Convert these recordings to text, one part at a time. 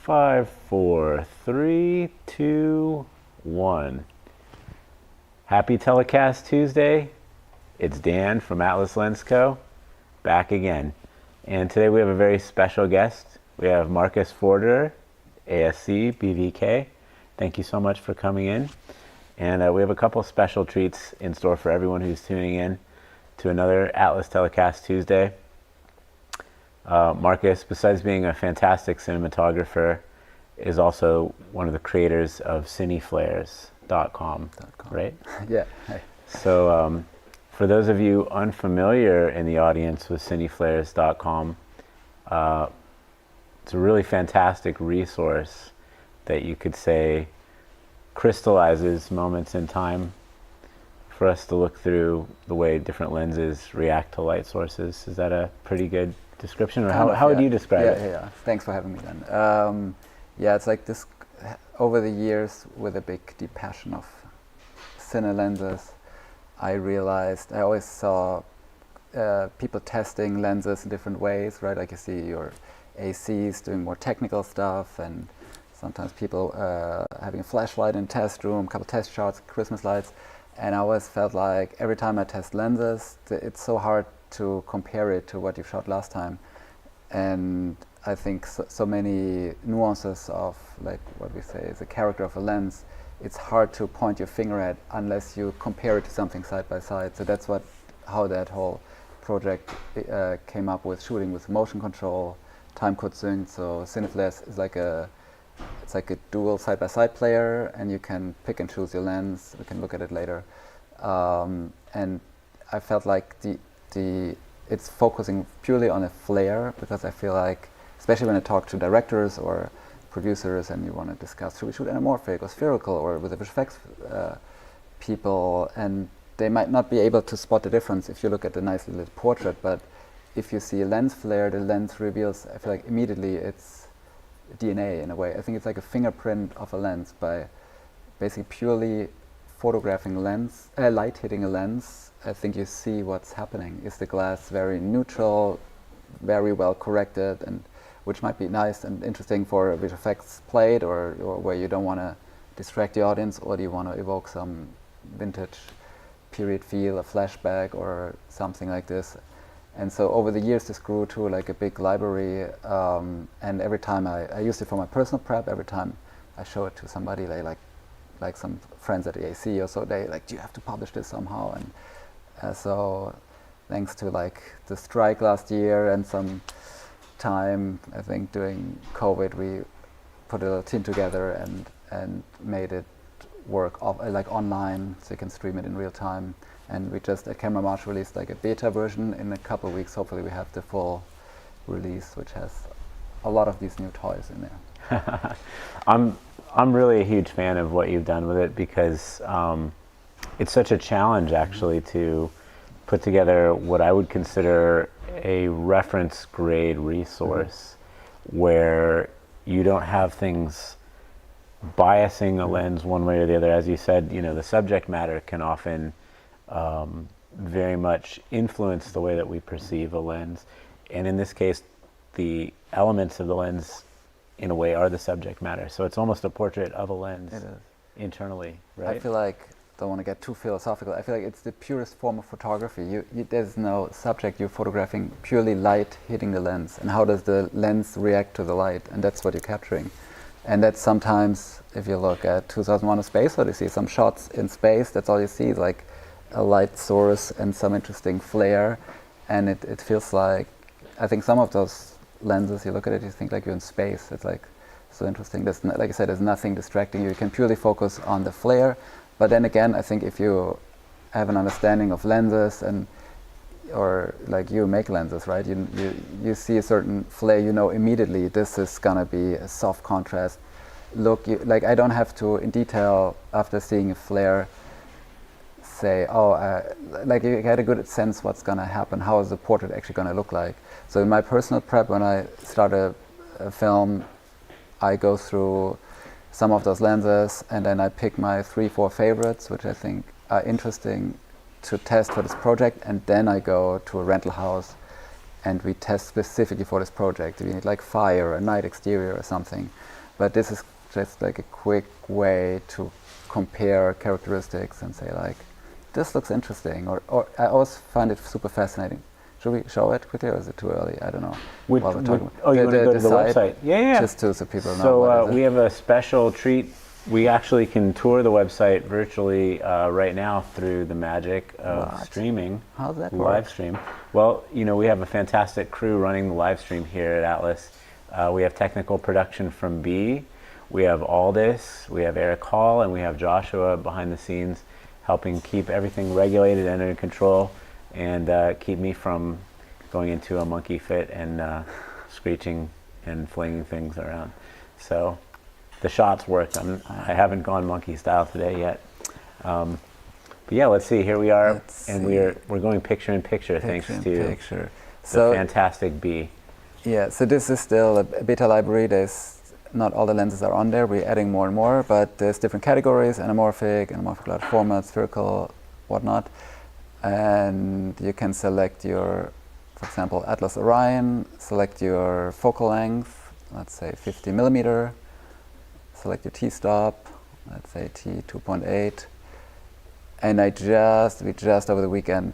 5, 4, 3, 2, 1. Happy Telecast Tuesday. It's Dan from Atlas Lens Co. back again. And today we have a very special guest. We have Markus Forderer, ASC, BVK. Thank you so much for coming in. And we have a couple special treats in store for everyone who's tuning in to another Atlas Telecast Tuesday. Markus, besides being a fantastic cinematographer, is also one of the creators of CINEFLARES.com, right? Yeah. Hey. So for those of you unfamiliar in the audience with CINEFLARES.com, it's a really fantastic resource that you could say crystallizes moments in time for us to look through the way different lenses react to light sources. Is that a pretty good description, or how would you describe it? Yeah. Thanks for having me then. It's like this, over the years with a big deep passion of cine lenses, I realized I always saw people testing lenses in different ways, right? Like you see your ACs doing more technical stuff, and sometimes people having a flashlight in test room, a couple test shots, Christmas lights, and I always felt like every time I test lenses, it's so hard to compare it to what you shot last time. And I think so many nuances of, like what we say is a character of a lens, it's hard to point your finger at unless you compare it to something side by side. So that's how that whole project came up, with shooting with motion control, time code sync. So CINEFLARES is like a dual side by side player, and you can pick and choose your lens. We can look at it later. And I felt like it's focusing purely on a flare, because I feel like, especially when I talk to directors or producers and you want to discuss, should we shoot anamorphic or spherical or with the effects people, and they might not be able to spot the difference if you look at the nicely lit portrait, but if you see a lens flare, the lens reveals, I feel like immediately it's DNA in a way. I think it's like a fingerprint of a lens by basically purely photographing light hitting a lens. I think you see what's happening. Is the glass very neutral, very well corrected, and which might be nice and interesting for a visual effects plate, or where you don't want to distract the audience, or do you want to evoke some vintage period feel, a flashback or something like this. And so over the years this grew to like a big library, and every time I used it for my personal prep. Every time I show it to somebody, they like some friends at the ASC or so, they like, do you have to publish this somehow? And so thanks to like the strike last year and some time, I think during COVID, we put a team together and made it work like online, so you can stream it in real time. And we just at Camera March released like a beta version. In a couple of weeks, hopefully we have the full release, which has a lot of these new toys in there. I'm really a huge fan of what you've done with it, because it's such a challenge actually to put together what I would consider a reference grade resource, where you don't have things biasing a lens one way or the other. As you said, the subject matter can often very much influence the way that we perceive a lens, and in this case the elements of the lens in a way are the subject matter, so it's almost a portrait of a lens. It is. Internally, right? I feel like, don't want to get too philosophical, I feel like it's the purest form of photography. There's no subject, you're photographing purely light hitting the lens, and how does the lens react to the light, and that's what you're capturing. And that's sometimes, if you look at 2001: A Space Odyssey, some shots in space, that's all you see, like a light source and some interesting flare, and it feels like, I think some of those lenses, you look at it, you think like you're in space. It's like so interesting. Like I said, there's nothing distracting you. You can purely focus on the flare. But then again, I think if you have an understanding of lenses, or like you make lenses, right? You see a certain flare, immediately this is gonna be a soft contrast look. Like I don't have to, in detail, after seeing a flare, say, like you get a good sense what's gonna happen. How is the portrait actually gonna look like? So in my personal prep, when I start a film, I go through some of those lenses, and then I pick my 3-4 favorites, which I think are interesting to test for this project, and then I go to a rental house and we test specifically for this project. We need like fire, a night exterior or something. But this is just like a quick way to compare characteristics and say like, this looks interesting, or I always find it super fascinating. Should we show it quickly, or is it too early? I don't know. Oh, you want to go to the website? Yeah. Just so people know. So we have a special treat. We actually can tour the website virtually right now through the magic of streaming. How's that work? Live stream. Well, we have a fantastic crew running the live stream here at Atlas. We have technical production from B. We have Aldis, we have Eric Hall, and we have Joshua behind the scenes helping keep everything regulated and under control, and keep me from going into a monkey fit and screeching and flinging things around. So the shots worked. I haven't gone monkey style today yet. But yeah, let's see. Here we are, and we're going picture in picture thanks to the fantastic B. Yeah, so this is still a beta library. Not all the lenses are on there. We're adding more and more, but there's different categories: anamorphic large format, spherical, whatnot. And you can select your, for example, Atlas Orion, select your focal length, let's say 50 millimeter, select your T-stop, let's say T2.8. And we just over the weekend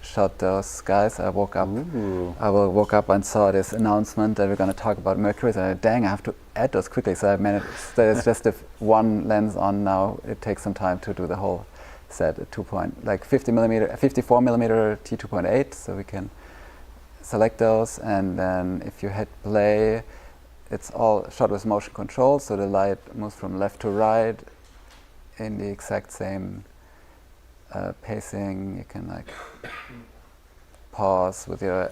shot those guys. I woke up and saw this announcement that we're going to talk about Mercury. So dang, I have to add those quickly. So I managed. There's just one lens on now. It takes some time to do the whole set. 54 millimeter T2.8. So we can select those, and then if you hit play, it's all shot with motion control. So the light moves from left to right in the exact same pacing. You can like pause with your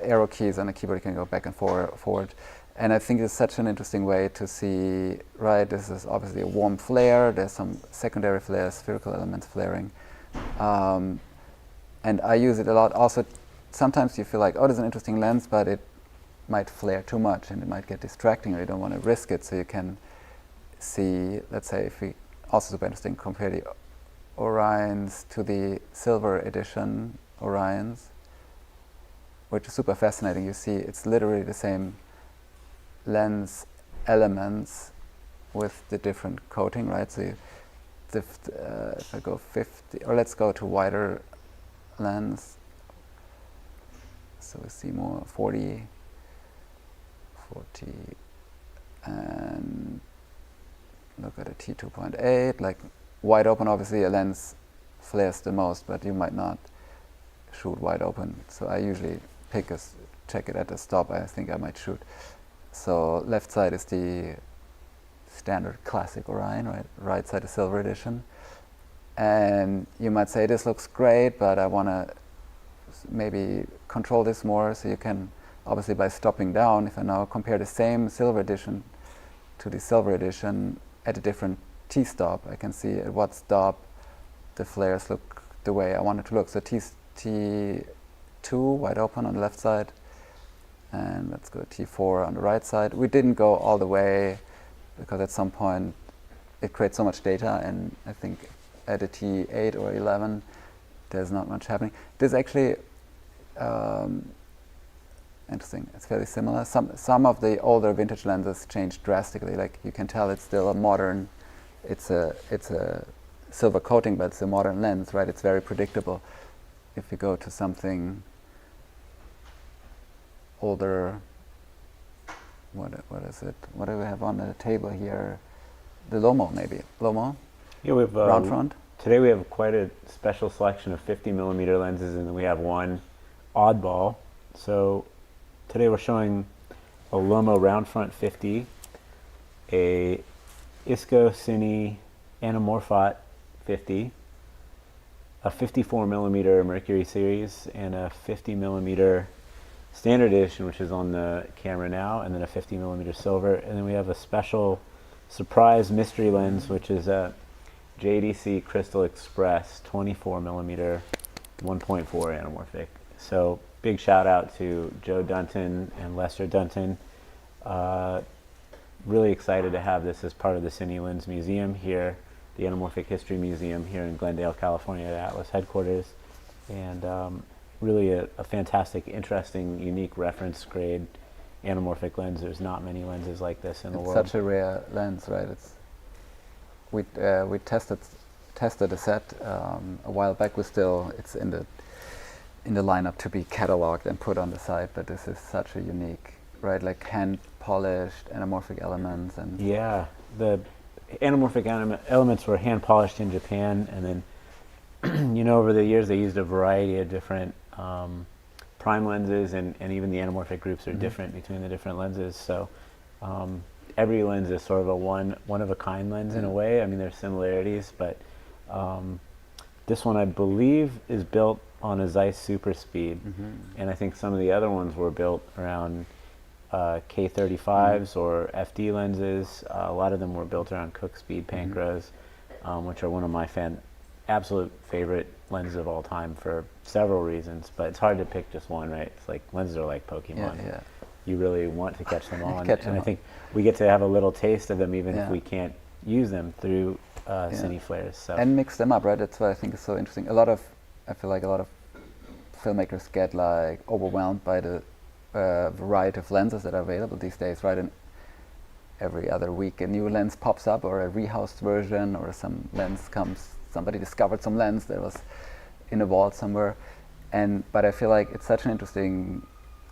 arrow keys on the keyboard. You can go back and forward. And I think it's such an interesting way to see, right, this is obviously a warm flare. There's some secondary flares, spherical elements flaring. And I use it a lot. Also, sometimes you feel like, oh, there's an interesting lens, but it might flare too much and it might get distracting, or you don't want to risk it. So you can see, let's say, if we, also super interesting, compare the Orions to the silver edition Orions, which is super fascinating. You see it's literally the same lens elements with the different coating, right? So if I go 50, or let's go to wider lens, so we see more 40, and look at a T2.8, like wide open. Obviously a lens flares the most, but you might not shoot wide open. So I usually check it at the stop. I think I might shoot. So left side is the standard classic Orion, right? Right side is silver edition. And you might say this looks great, but I want to maybe control this more. So you can, obviously by stopping down, if I now compare the same silver edition to the silver edition at a different T-stop, I can see at what stop the flares look the way I want it to look. So T2 wide open on the left side, and let's go T4 on the right side. We didn't go all the way because at some point it creates so much data, and I think at a T8 or 11 there's not much happening. This is actually interesting. It's fairly similar. Some of the older vintage lenses changed drastically. Like you can tell it's still a modern. It's a silver coating, but it's a modern lens, right? It's very predictable. If you go to something older, what is it? What do we have on the table here? The Lomo, maybe. Lomo? Yeah, we have round front. Today we have quite a special selection of 50 millimeter lenses, and then we have one oddball. So today we're showing a Lomo round front 50, a Isco Cine Anamorphic 50, a 54 millimeter Mercury series, and a 50 millimeter standard edition, which is on the camera now, and then a 50 millimeter silver. And then we have a special surprise mystery lens, which is a JDC Crystal Express 24 millimeter 1.4 anamorphic. So big shout out to Joe Dunton and Lester Dunton. Really excited to have this as part of the Cine Lens Museum here, the Anamorphic History Museum here in Glendale, California at Atlas headquarters. And really a fantastic, interesting, unique reference grade anamorphic lens. There's not many lenses like this in the world. It's such a rare lens, right? We tested a set a while back. It's in the lineup to be cataloged and put on the site. But this is such a unique, right? Like hand polished anamorphic elements and yeah, the anamorphic elements were hand polished in Japan, and then over the years they used a variety of different prime lenses, and even the anamorphic groups are different between the different lenses. So every lens is sort of a one of a kind lens in a way. I mean, there's similarities, but this one I believe is built on a Zeiss Super Speed, and I think some of the other ones were built around K35s or FD lenses. A lot of them were built around Cook Speed Pancros, which are one of my absolute favorite lenses of all time for several reasons, but it's hard to pick just one, right? It's like lenses are like Pokemon. Yeah. You really want to catch them all, I think we get to have a little taste of them even if we can't use them through CINEFLARES. So. And mix them up, right? That's what I think is so interesting. I feel like a lot of filmmakers get like overwhelmed by the variety of lenses that are available these days, right? And every other week a new lens pops up, or a rehoused version, or some lens comes. Somebody discovered some lens that was in a vault somewhere, but I feel like it's such an interesting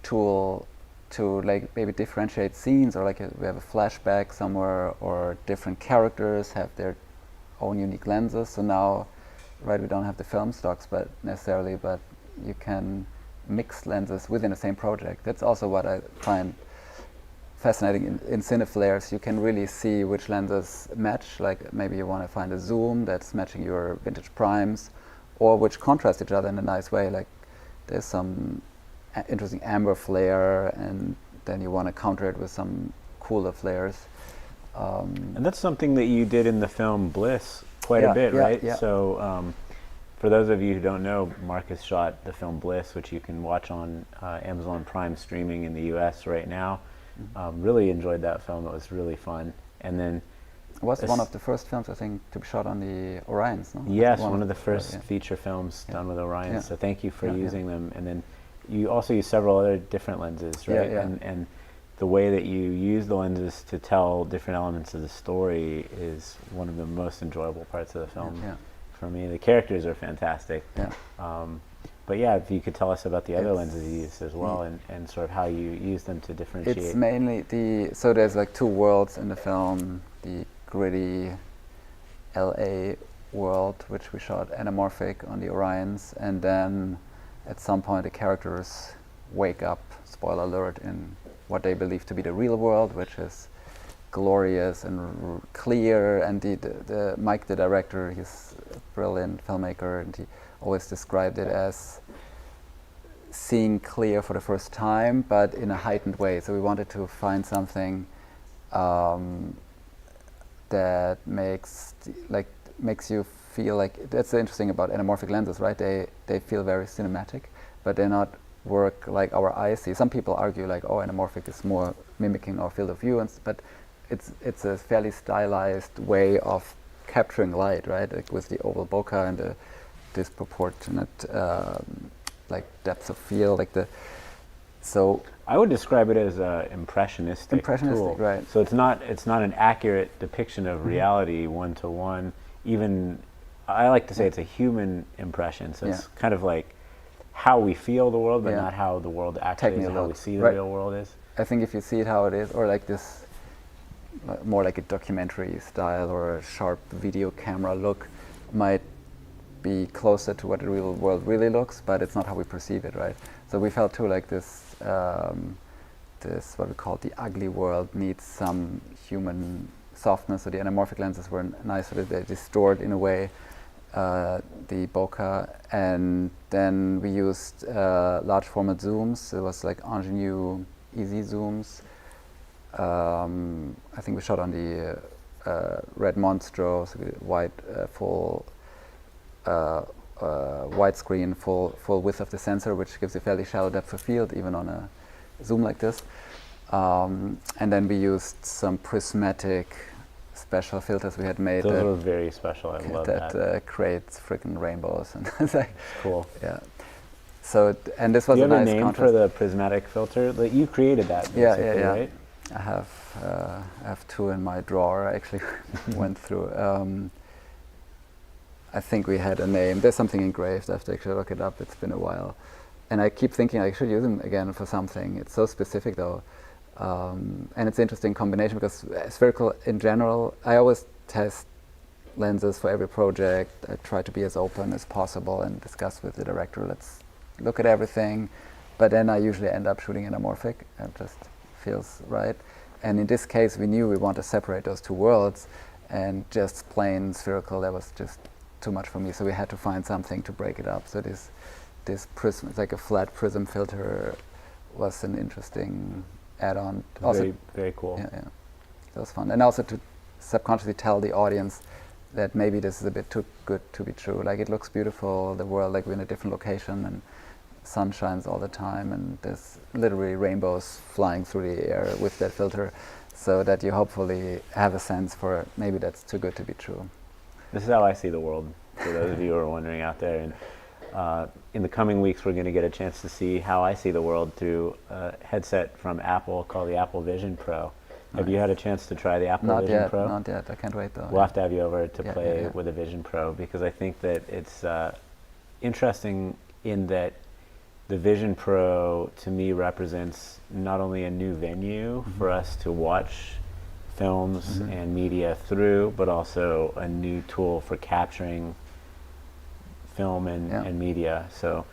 tool to like maybe differentiate scenes, or like we have a flashback somewhere, or different characters have their own unique lenses. So now, right, we don't have the film stocks, but you can mix lenses within the same project. That's also what I find fascinating in CINEFLARES. You can really see which lenses match, like maybe you want to find a zoom that's matching your vintage primes, or which contrast each other in a nice way. Like there's some interesting amber flare, and then you want to counter it with some cooler flares. And that's something that you did in the film Bliss quite a bit, right? Yeah. So for those of you who don't know, Markus shot the film Bliss, which you can watch on Amazon Prime streaming in the US right now. Really enjoyed that film. It was really fun. And then it was one of the first films, I think, to be shot on the Orions, no? Yes, one of the first feature films done with Orions. Yeah. So thank you for using them. And then you also use several other different lenses, right? Yeah. And the way that you use the lenses to tell different elements of the story is one of the most enjoyable parts of the film for me. The characters are fantastic. Yeah. But yeah, if you could tell us about the other lenses you use as well, and sort of how you use them to differentiate. It's mainly so there's like two worlds in the film, the gritty LA world, which we shot anamorphic on the Orions, and then at some point the characters wake up, spoiler alert, in what they believe to be the real world, which is glorious and clear. And the Mike, the director, he's a brilliant filmmaker, and he always described it as seeing clear for the first time, but in a heightened way. So we wanted to find something that makes you feel like, that's the interesting about anamorphic lenses, right? They feel very cinematic, but they're not work like our eyes see. Some people argue like, oh, anamorphic is more mimicking our field of view, but it's a fairly stylized way of capturing light, right? Like with the oval bokeh and the disproportionate like depth of field, so I would describe it as an impressionistic tool. Right? So it's not an accurate depiction of reality one to one. Even I like to say it's a human impression. So it's kind of like how we feel the world, but not how the world actually is, how we see the real world is. I think if you see it how it is, or like this, more like a documentary style or a sharp video camera look, might be closer to what the real world really looks, but it's not how we perceive it, right? So we felt too like this what we call the ugly world needs some human softness. So the anamorphic lenses were nice, so that they distort in a way the bokeh, and then we used large format zooms. It was like ingenue easy zooms. I think we shot on the Red Monstro, so wide full widescreen, full width of the sensor, which gives a fairly shallow depth of field even on a zoom like this. And then we used some prismatic special filters we had made. Those were very special. I love that. That creates freaking rainbows, and it's like cool. Yeah. So, and this was Do you a have a nice name contrast. for the prismatic filter? Like, you created that, Yeah, basically, yeah. right? I have two in my drawer. I actually went through. I think we had a name. There's something engraved. I have to actually look it up. It's been a while. And I keep thinking I should use them again for something. It's so specific though. And it's an interesting combination because spherical in general, I always test lenses for every project. I try to be as open as possible and discuss with the director, let's look at everything. But then I usually end up shooting anamorphic. It just feels right. And in this case, we knew we want to separate those two worlds, and just plain spherical, that was just too much for me. So we had to find something to break it up. So this prism, it's like a flat prism filter, was an interesting add-on. Very, very cool. Yeah, yeah. That was fun. And also to subconsciously tell the audience that maybe this is a bit too good to be true. Like, it looks beautiful, the world, like we're in a different location and sun shines all the time and there's literally rainbows flying through the air with that filter, so that you hopefully have a sense for maybe that's too good to be true. This is how I see the world, for those of you who are wondering out there. And in the coming weeks, we're going to get a chance to see how I see the world through a headset from Apple called the Apple Vision Pro. Nice. Have you had a chance to try the Apple Vision Pro? Not yet. I can't wait though. We'll have to have you over to play with the Vision Pro, because I think that it's interesting in that the Vision Pro, to me, represents not only a new venue for us to watch films and media through, but also a new tool for capturing film and media. So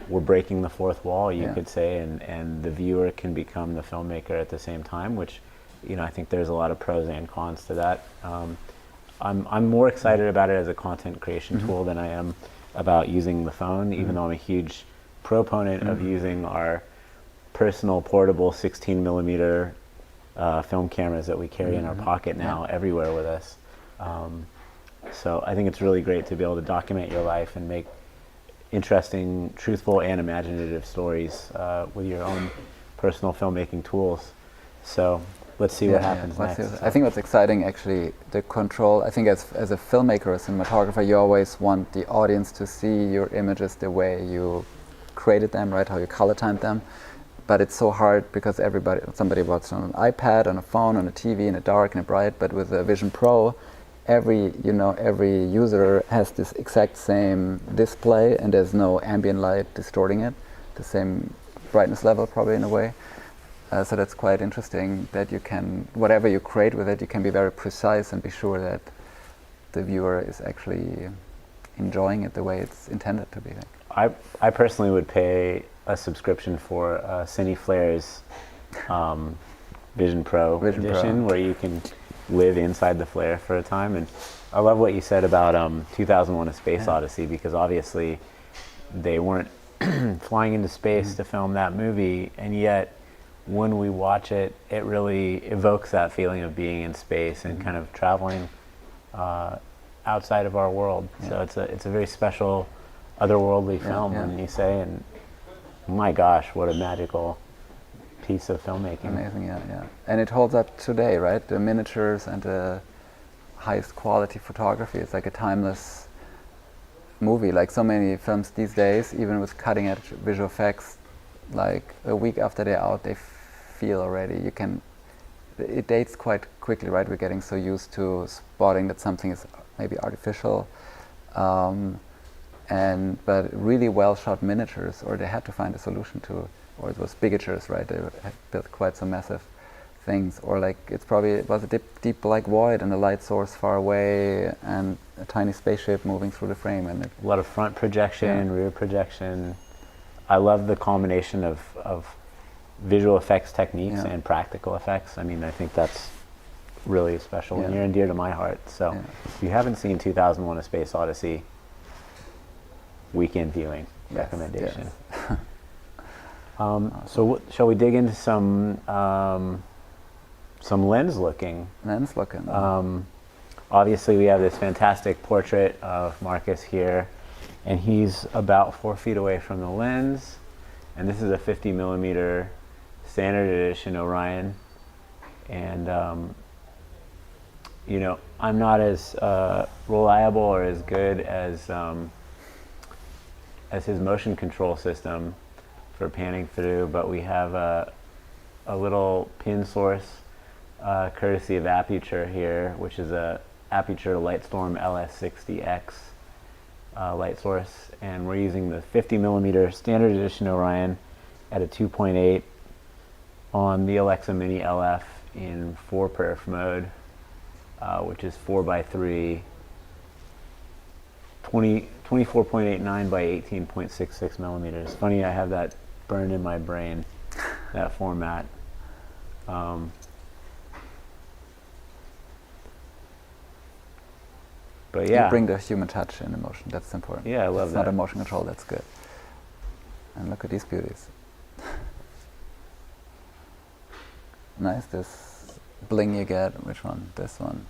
we're breaking the fourth wall, you could say, and the viewer can become the filmmaker at the same time, which, you know, I think there's a lot of pros and cons to that. I'm more excited about it as a content creation tool than I am about using the phone, even though I'm a huge proponent of using our personal portable 16 millimeter film cameras that we carry in our pocket now everywhere with us. So I think it's really great to be able to document your life and make interesting, truthful, and imaginative stories with your own personal filmmaking tools. So let's see what happens next. I think what's exciting, actually, the control. I think as a filmmaker or cinematographer, you always want the audience to see your images the way you created them, right? How you color timed them. But it's so hard because somebody watches on an iPad, on a phone, on a TV, in a dark and a bright. But with the Vision Pro, every user has this exact same display, and there's no ambient light distorting it. The same brightness level, probably, in a way. So that's quite interesting that you can, whatever you create with it, you can be very precise and be sure that the viewer is actually enjoying it the way it's intended to be. I personally would pay a subscription for CINEFLARES Vision Pro edition, where you can live inside the flare for a time. And I love what you said about 2001: A Space Odyssey, because obviously they weren't flying into space to film that movie, and yet when we watch it, it really evokes that feeling of being in space and kind of traveling outside of our world. So it's a very special, otherworldly film, when you say, and my gosh, what a magical piece of filmmaking. Amazing, yeah. And it holds up today, right? The miniatures and the highest quality photography. It's like a timeless movie. Like so many films these days, even with cutting edge visual effects, like a week after they're out, they feel already. It dates quite quickly, right? We're getting so used to spotting that something is maybe artificial. But really well shot miniatures, or they had to find a solution to, or it was bigatures, right? They had built quite some massive things, or like it was a deep black void and a light source far away and a tiny spaceship moving through the frame. And a lot of front projection, rear projection. I love the combination of visual effects techniques and practical effects. I mean, I think that's really special and near and dear to my heart. So if you haven't seen 2001: A Space Odyssey, weekend viewing recommendation. Yes. So shall we dig into some lens looking? Lens looking. Obviously, we have this fantastic portrait of Markus here, and he's about 4 feet away from the lens. And this is a 50 millimeter standard edition Orion. And you know, I'm not as reliable or as good as as his motion control system for panning through, but we have a little pin source courtesy of Aputure here, which is a Aputure Lightstorm LS60X light source, and we're using the 50mm standard edition Orion at a 2.8 on the Alexa Mini LF in 4-perf mode, which is 4x3, 24.89 by 18.66 millimeters. Funny, I have that burned in my brain, that format. But yeah. You bring the human touch in emotion, that's important. Yeah, I love it's that. It's not emotion control, that's good. And look at these beauties. Nice, this bling you get. Which one? This one.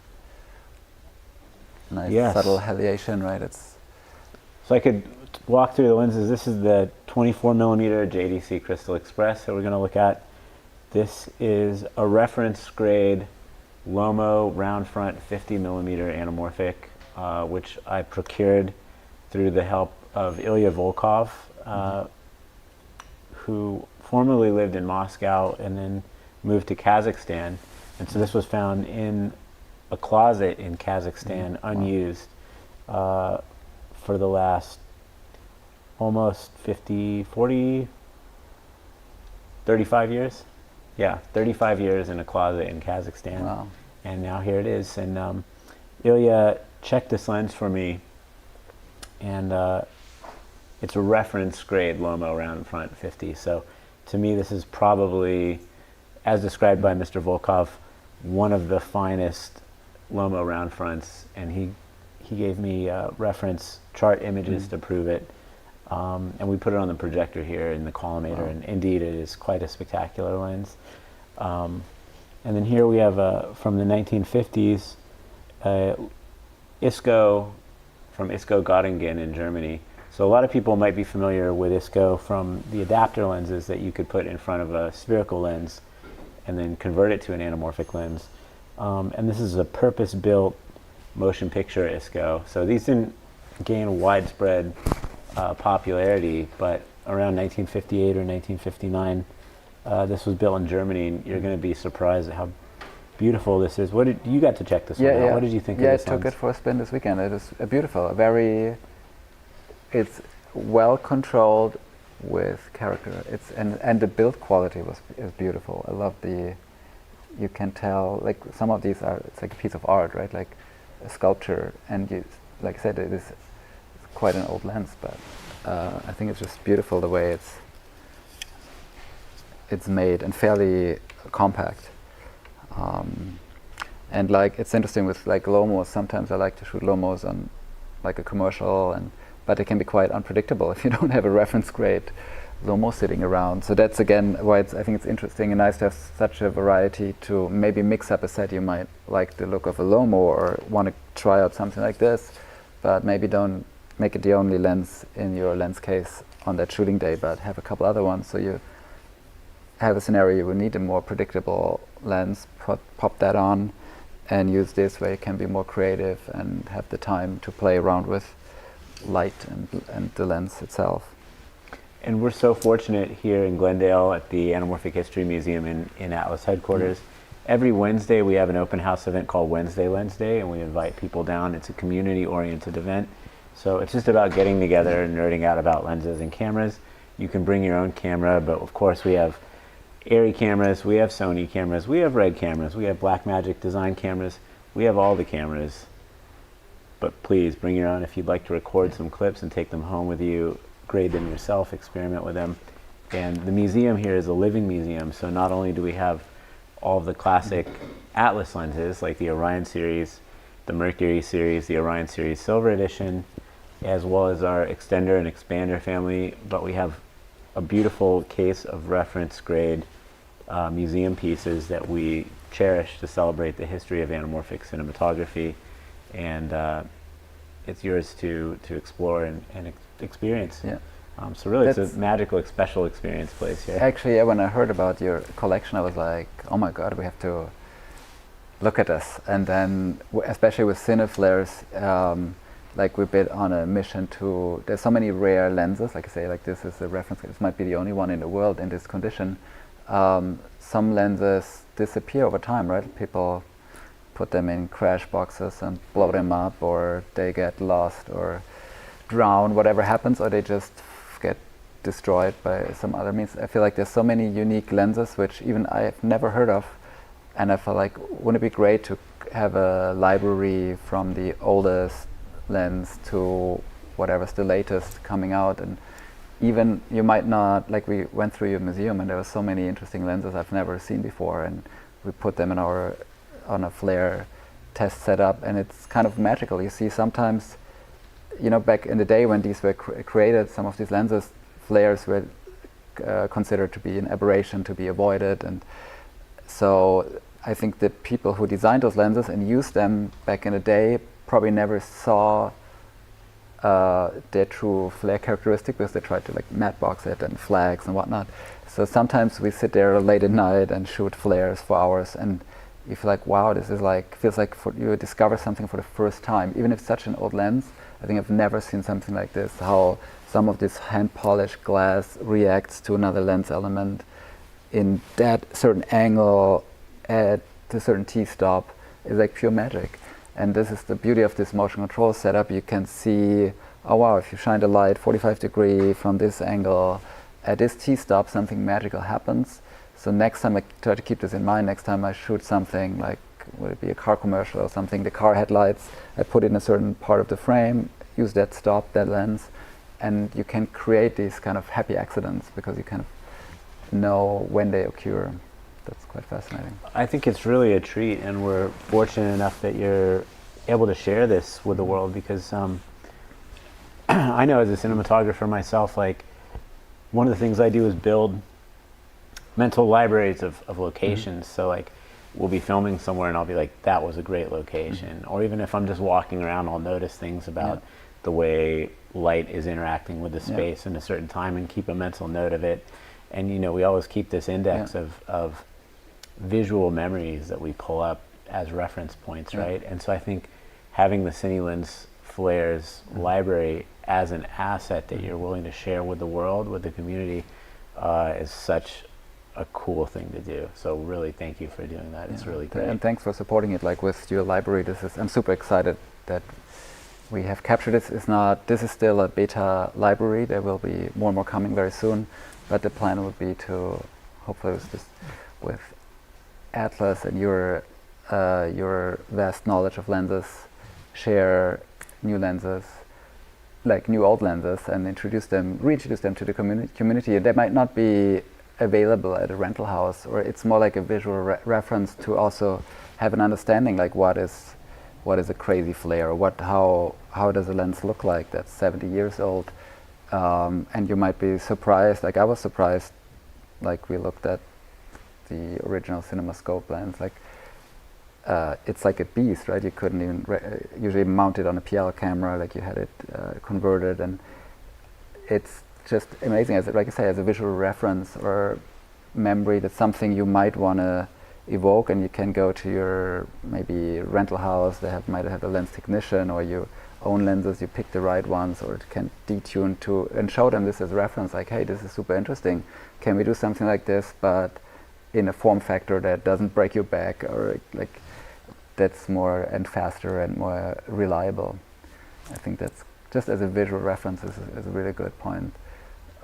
Nice, yes. Subtle heliation, right? It's so I could walk through the lenses. This is the 24mm JDC Crystal Express that we're going to look at. This is a reference grade Lomo round front 50mm anamorphic, which I procured through the help of Ilya Volkov, who formerly lived in Moscow and then moved to Kazakhstan. And so this was found in a closet in Kazakhstan, unused, for the last almost 35 years. Yeah, 35 years in a closet in Kazakhstan. wow. And now here it is. And Ilya checked this lens for me, and it's a reference grade Lomo round front 50. So to me, this is probably, as described by Mr. Volkov, one of the finest Lomo round fronts, and he gave me reference chart images to prove it. And we put it on the projector here in the collimator, Wow. and indeed it is quite a spectacular lens. And then here we have from the 1950s, ISCO from ISCO Göttingen in Germany. So a lot of people might be familiar with ISCO from the adapter lenses that you could put in front of a spherical lens and then convert it to an anamorphic lens. And this is a purpose-built motion picture ISCO. So these didn't gain widespread popularity, but around 1958 or 1959, this was built in Germany, and you're going to be surprised at how beautiful this is. What did you got to check this one out? What did you think of this? Yeah, I took it for a spin this weekend. It is beautiful, it's well controlled with character. And the build quality is beautiful. I love you can tell, like some of these it's like a piece of art, right? Like a sculpture, and like I said, it is quite an old lens, but I think it's just beautiful the way it's made and fairly compact. And like it's interesting with like Lomos. Sometimes I like to shoot Lomos on like a commercial, but it can be quite unpredictable if you don't have a reference grade Lomo sitting around. So that's again why I think it's interesting and nice to have such a variety to maybe mix up a set. You might like the look of a Lomo or want to try out something like this, but maybe don't make it the only lens in your lens case on that shooting day, but have a couple other ones. So you have a scenario you will need a more predictable lens, pop that on and use this where you can be more creative and have the time to play around with light and the lens itself. And we're so fortunate here in Glendale at the Anamorphic History Museum in Atlas headquarters. Every Wednesday we have an open house event called Wednesday Lens Day, and we invite people down. It's a community-oriented event. So it's just about getting together and nerding out about lenses and cameras. You can bring your own camera, but of course we have Arri cameras, we have Sony cameras, we have Red cameras, we have Blackmagic design cameras, we have all the cameras. But please bring your own if you'd like to record some clips and take them home with you, grade them yourself, experiment with them. And the museum here is a living museum, so not only do we have all of the classic Atlas lenses like the Orion series, the Mercury series, the Orion series Silver Edition, as well as our extender and expander family, but we have a beautiful case of reference grade museum pieces that we cherish to celebrate the history of anamorphic cinematography, and it's yours to explore and experience. Yeah. So really it's a magical, special experience place here. Actually, yeah, when I heard about your collection, I was like, oh my god, we have to look at this. And then, especially with CINEFLARES, like we've been on a mission to, there's so many rare lenses, like I say, like this is a reference, this might be the only one in the world in this condition. Some lenses disappear over time, right? People put them in crash boxes and blow them up, or they get lost or drown, whatever happens, or they just get destroyed by some other means. I feel like there's so many unique lenses which even I've never heard of, and I feel like wouldn't it be great to have a library from the oldest lens to whatever's the latest coming out. And even you might not, like we went through your museum and there were so many interesting lenses I've never seen before, and we put them in on a flare test setup, and it's kind of magical. You see sometimes, you know, back in the day when these were created, some of these lenses, flares were considered to be an aberration, to be avoided. And so I think the people who designed those lenses and used them back in the day probably never saw their true flare characteristic, because they tried to like matte box it and flags and whatnot. So sometimes we sit there late at night and shoot flares for hours, and you feel like, wow, this is like, feels like you discover something for the first time. Even if it's such an old lens, I think I've never seen something like this, how some of this hand-polished glass reacts to another lens element in that certain angle at a certain T-stop is like pure magic. And this is the beauty of this motion control setup. You can see, oh wow, if you shine the light 45 degrees from this angle, at this T-stop something magical happens. So next time I try to keep this in mind, next time I shoot something like, would it be a car commercial or something, the car headlights, I put in a certain part of the frame, use that stop, that lens, and you can create these kind of happy accidents because you kind of know when they occur. That's quite fascinating. I think it's really a treat, and we're fortunate enough that you're able to share this with the world, because I know as a cinematographer myself, like one of the things I do is build mental libraries of locations. So like we'll be filming somewhere and I'll be like, that was a great location. Or even if I'm just walking around, I'll notice things about the way light is interacting with the space in a certain time and keep a mental note of it. And you know, we always keep this index of visual memories that we pull up as reference points, right? And so I think having the CineLens Flares library as an asset that you're willing to share with the world, with the community, is such a cool thing to do. So really thank you for doing that. It's really great. And thanks for supporting it, like with your library. I'm super excited that we have captured it. This is still a beta library. There will be more and more coming very soon, but the plan would be to, hopefully with Atlas and your vast knowledge of lenses, share new lenses, like new old lenses, and reintroduce them to the community. They might not be available at a rental house, or it's more like a visual reference to also have an understanding, like what is a crazy flare, or how does a lens look like that's 70 years old, and you might be surprised, like I was surprised, like we looked at the original CinemaScope lens, like it's like a beast, right? You couldn't even usually mount it on a PL camera, like you had it converted, and it's just amazing, as like I say, as a visual reference or memory. That's something you might want to evoke, and you can go to your maybe rental house. They might have a lens technician, or you own lenses. You pick the right ones, or it can detune to and show them this as reference. Like, hey, this is super interesting. Can we do something like this, but in a form factor that doesn't break your back, or like that's more and faster and more reliable? I think that's just as a visual reference is a really good point.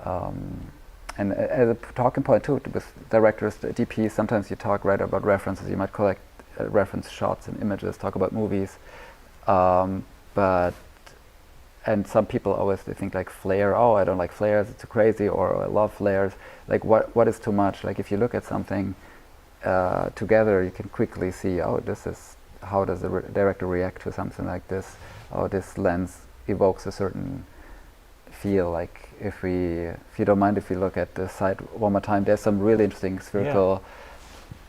And as a talking point too, with directors, DPs, sometimes you talk about references. You might collect reference shots and images, talk about movies, and some people always they think like flare. Oh, I don't like flares. It's too crazy, or I love flares. Like what is too much? Like if you look at something together, you can quickly see. Oh, this is how does the director react to something like this? Oh, this lens evokes a certain feel. Like if you don't mind, if you look at the site one more time, there's some really interesting spherical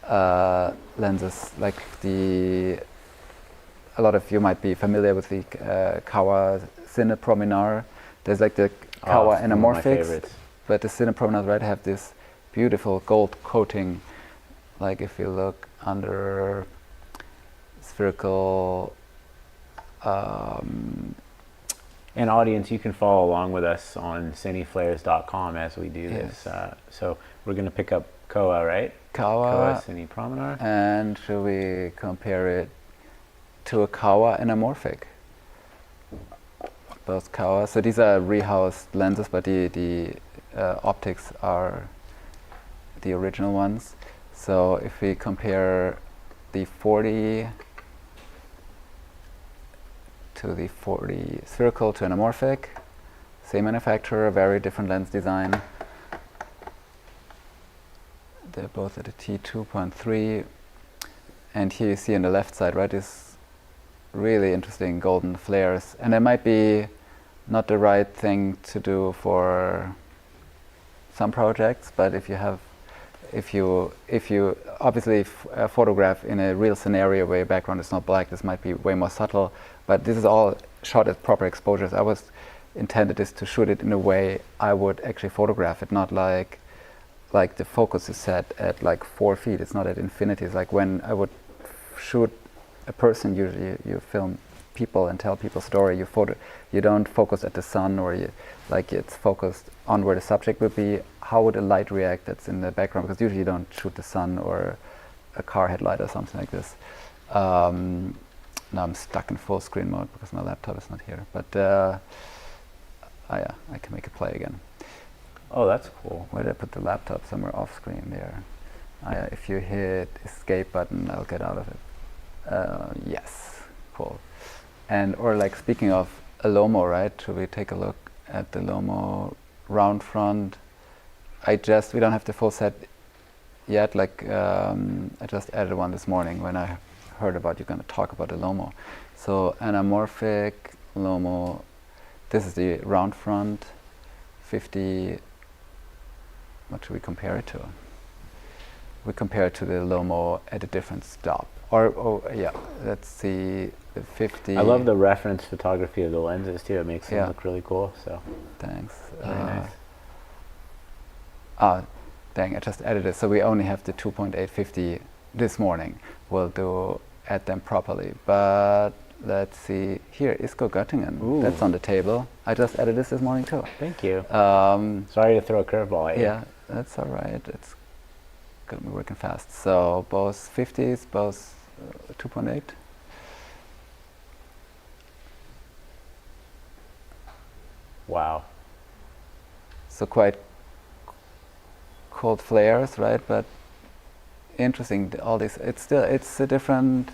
lenses. Like a lot of you might be familiar with the Kawa CinePromenade. There's like the Kawa Anamorphics, but the CinePromenade, right, have this beautiful gold coating. Like if you look under spherical And audience, you can follow along with us on CINEFLARES.com as we do this. So we're going to pick up Koa, right? Koa Cine Promenade. And should we compare it to a Koa Anamorphic? Both Koa. So these are rehoused lenses, but the optics are the original ones. So if we compare the 40 to the 40 spherical to anamorphic, same manufacturer, very different lens design. They're both at a T2.3, and here you see on the left side, right, is really interesting golden flares, and it might be not the right thing to do for some projects, but if you obviously photograph in a real scenario where your background is not black, this might be way more subtle, but this is all shot at proper exposures. I was intended this to shoot it in a way I would actually photograph it, not like the focus is set at like 4 feet. It's not at infinity. It's like when I would shoot a person, usually you film people and tell people's story. You don't focus at the sun, or it's focused on where the subject would be. How would a light react that's in the background? Because usually you don't shoot the sun or a car headlight or something like this. Now I'm stuck in full screen mode because my laptop is not here. But yeah, I can make it play again. Oh, that's cool. Where did I put the laptop? Somewhere off screen there. If you hit escape button, I'll get out of it. Yes, cool. And or like speaking of a Lomo, right? Should we take a look at the Lomo round front? We don't have the full set yet. Like I just added one this morning when I heard about you going to talk about the Lomo. So anamorphic Lomo. This is the round front, 50. What should we compare it to? We compare it to the Lomo at a different stop. Yeah, let's see the 50. I love the reference photography of the lenses too. It makes them look really cool. So thanks. Really nice. Dang! I just added it. So we only have the 2.850 this morning. We'll add them properly. But let's see here. Isco Göttingen. Ooh. That's on the table. I just added this morning too. Thank you. Sorry to throw a curveball at you. Yeah, that's all right. It's gonna be working fast. So both 50s, both 2.8. Wow. So quite cold flares, right? But interesting. All this. It's a different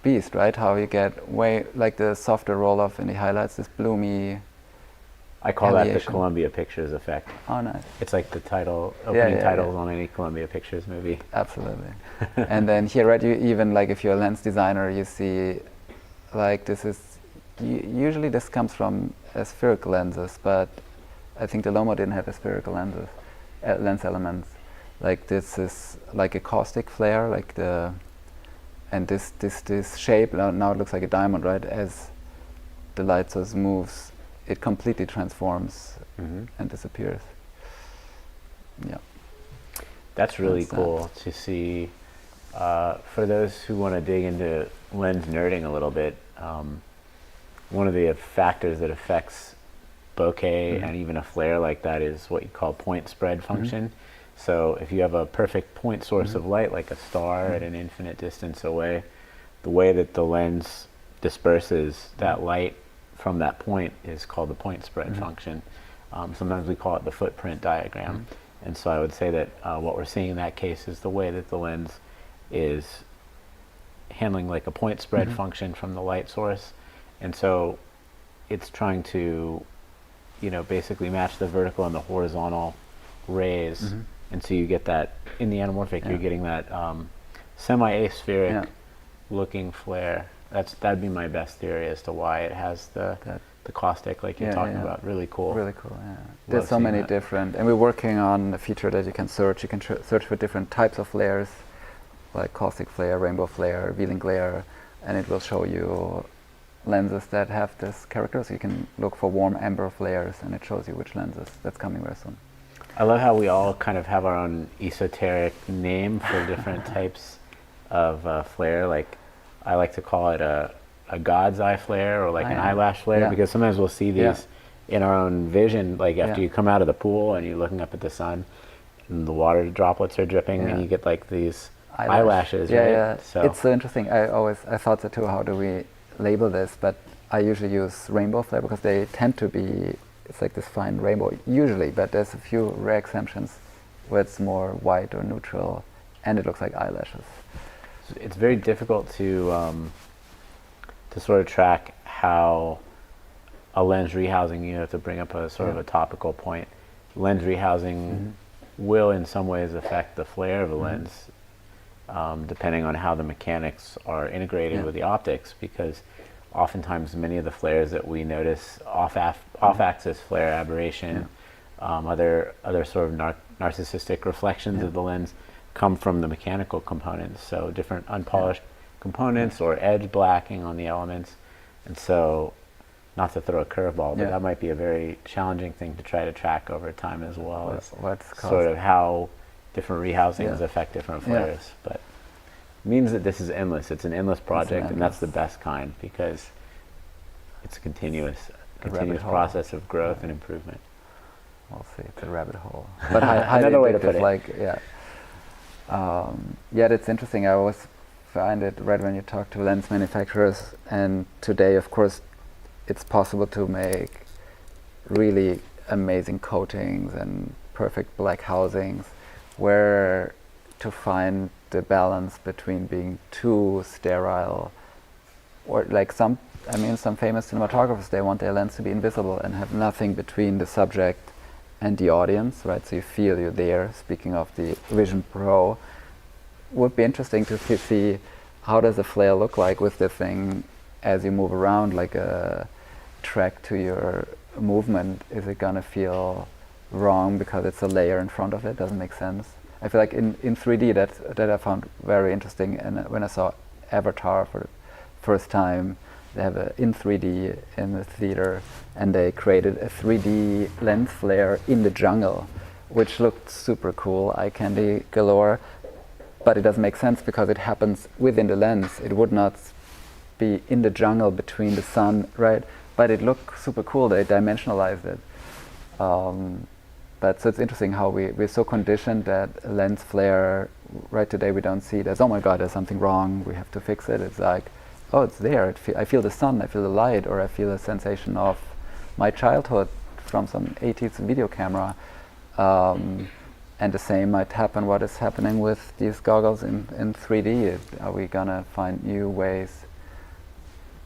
beast, right? How you get way like the softer roll off in the highlights. This bloomy. I call that the Columbia Pictures effect. Oh, nice. It's like the opening titles on any Columbia Pictures movie. Absolutely. And then here, right, you even like if you're a lens designer, you see like this is, usually this comes from spherical lenses, but I think the Lomo didn't have spherical lenses, lens elements. Like this is like a caustic flare, like and this shape, now it looks like a diamond, right? As the light source moves, it completely transforms and disappears. Yeah. That's really cool to see. For those who want to dig into lens nerding a little bit, one of the factors that affects bokeh and even a flare like that is what you call point spread function. So if you have a perfect point source of light, like a star at an infinite distance away, the way that the lens disperses that light from that point is called the point spread function. Sometimes we call it the footprint diagram. And so I would say that what we're seeing in that case is the way that the lens is handling like a point spread function from the light source. And so it's trying to, basically match the vertical and the horizontal rays. And so you get that, in the anamorphic, you're getting that semi-aspheric looking flare. That'd be my best theory as to why it has the caustic, like you're talking about. Really cool. Really cool, yeah. There's so many different, and we're working on a feature that you can search. You can search for different types of flares, like caustic flare, rainbow flare, revealing glare, and it will show you lenses that have this character. So you can look for warm amber flares, and it shows you which lenses. That's coming very soon. I love how we all kind of have our own esoteric name for different types of flare. Like I like to call it a a God's eye flare or like an yeah. eyelash flare, Yeah. because sometimes we'll see these in our own vision, like after you come out of the pool and you're looking up at the sun and the water droplets are dripping and you get like these eyelashes, right? Yeah. So it's so interesting. I thought so too, how do we label this? But I usually use rainbow flare because they tend to be, it's like this fine rainbow usually, but there's a few rare exemptions where it's more white or neutral and it looks like eyelashes. it's very difficult to sort of track how a lens rehousing, you know, to bring up a sort of a topical point, lens rehousing will in some ways affect the flare of a lens, depending on how the mechanics are integrated with the optics, because oftentimes many of the flares that we notice, off-axis flare aberration, other sort of narcissistic reflections of the lens come from the mechanical components, so different unpolished components or edge blacking on the elements. And so, not to throw a curveball, but that might be a very challenging thing to try to track over time as well, as sort of how different rehousings affect different flares. But it means that this is endless. It's an endless project, and that's the best kind, because it's a continuous process of growth and improvement. We'll see, it's a rabbit hole. But another way to put it. Like, that's interesting. I always find it right when you talk to lens manufacturers, and today, of course, it's possible to make really amazing coatings and perfect black housings, where to find the balance between being too sterile, or like some famous cinematographers, they want their lens to be invisible and have nothing between the subject and the audience, right? So you feel you're there. Speaking of the Vision Pro, would be interesting to see how does the flare look like with the thing as you move around, like a track to your movement. Is it gonna feel wrong because it's a layer in front of it? Doesn't make sense. I feel like in 3D that I found very interesting, and when I saw Avatar for the first time, they have it in 3D in the theater, and they created a 3D lens flare in the jungle, which looked super cool, eye candy galore, but it doesn't make sense because it happens within the lens. It would not be in the jungle between the sun, right? But it looked super cool, they dimensionalized it. But so it's interesting how we're so conditioned that a lens flare, right today we don't see it as, oh my God, there's something wrong, we have to fix it. It's like, oh, it's there, I feel the sun, I feel the light, or I feel a sensation of my childhood from some 80s video camera. And the same might happen, what is happening with these goggles in 3D. Are we gonna find new ways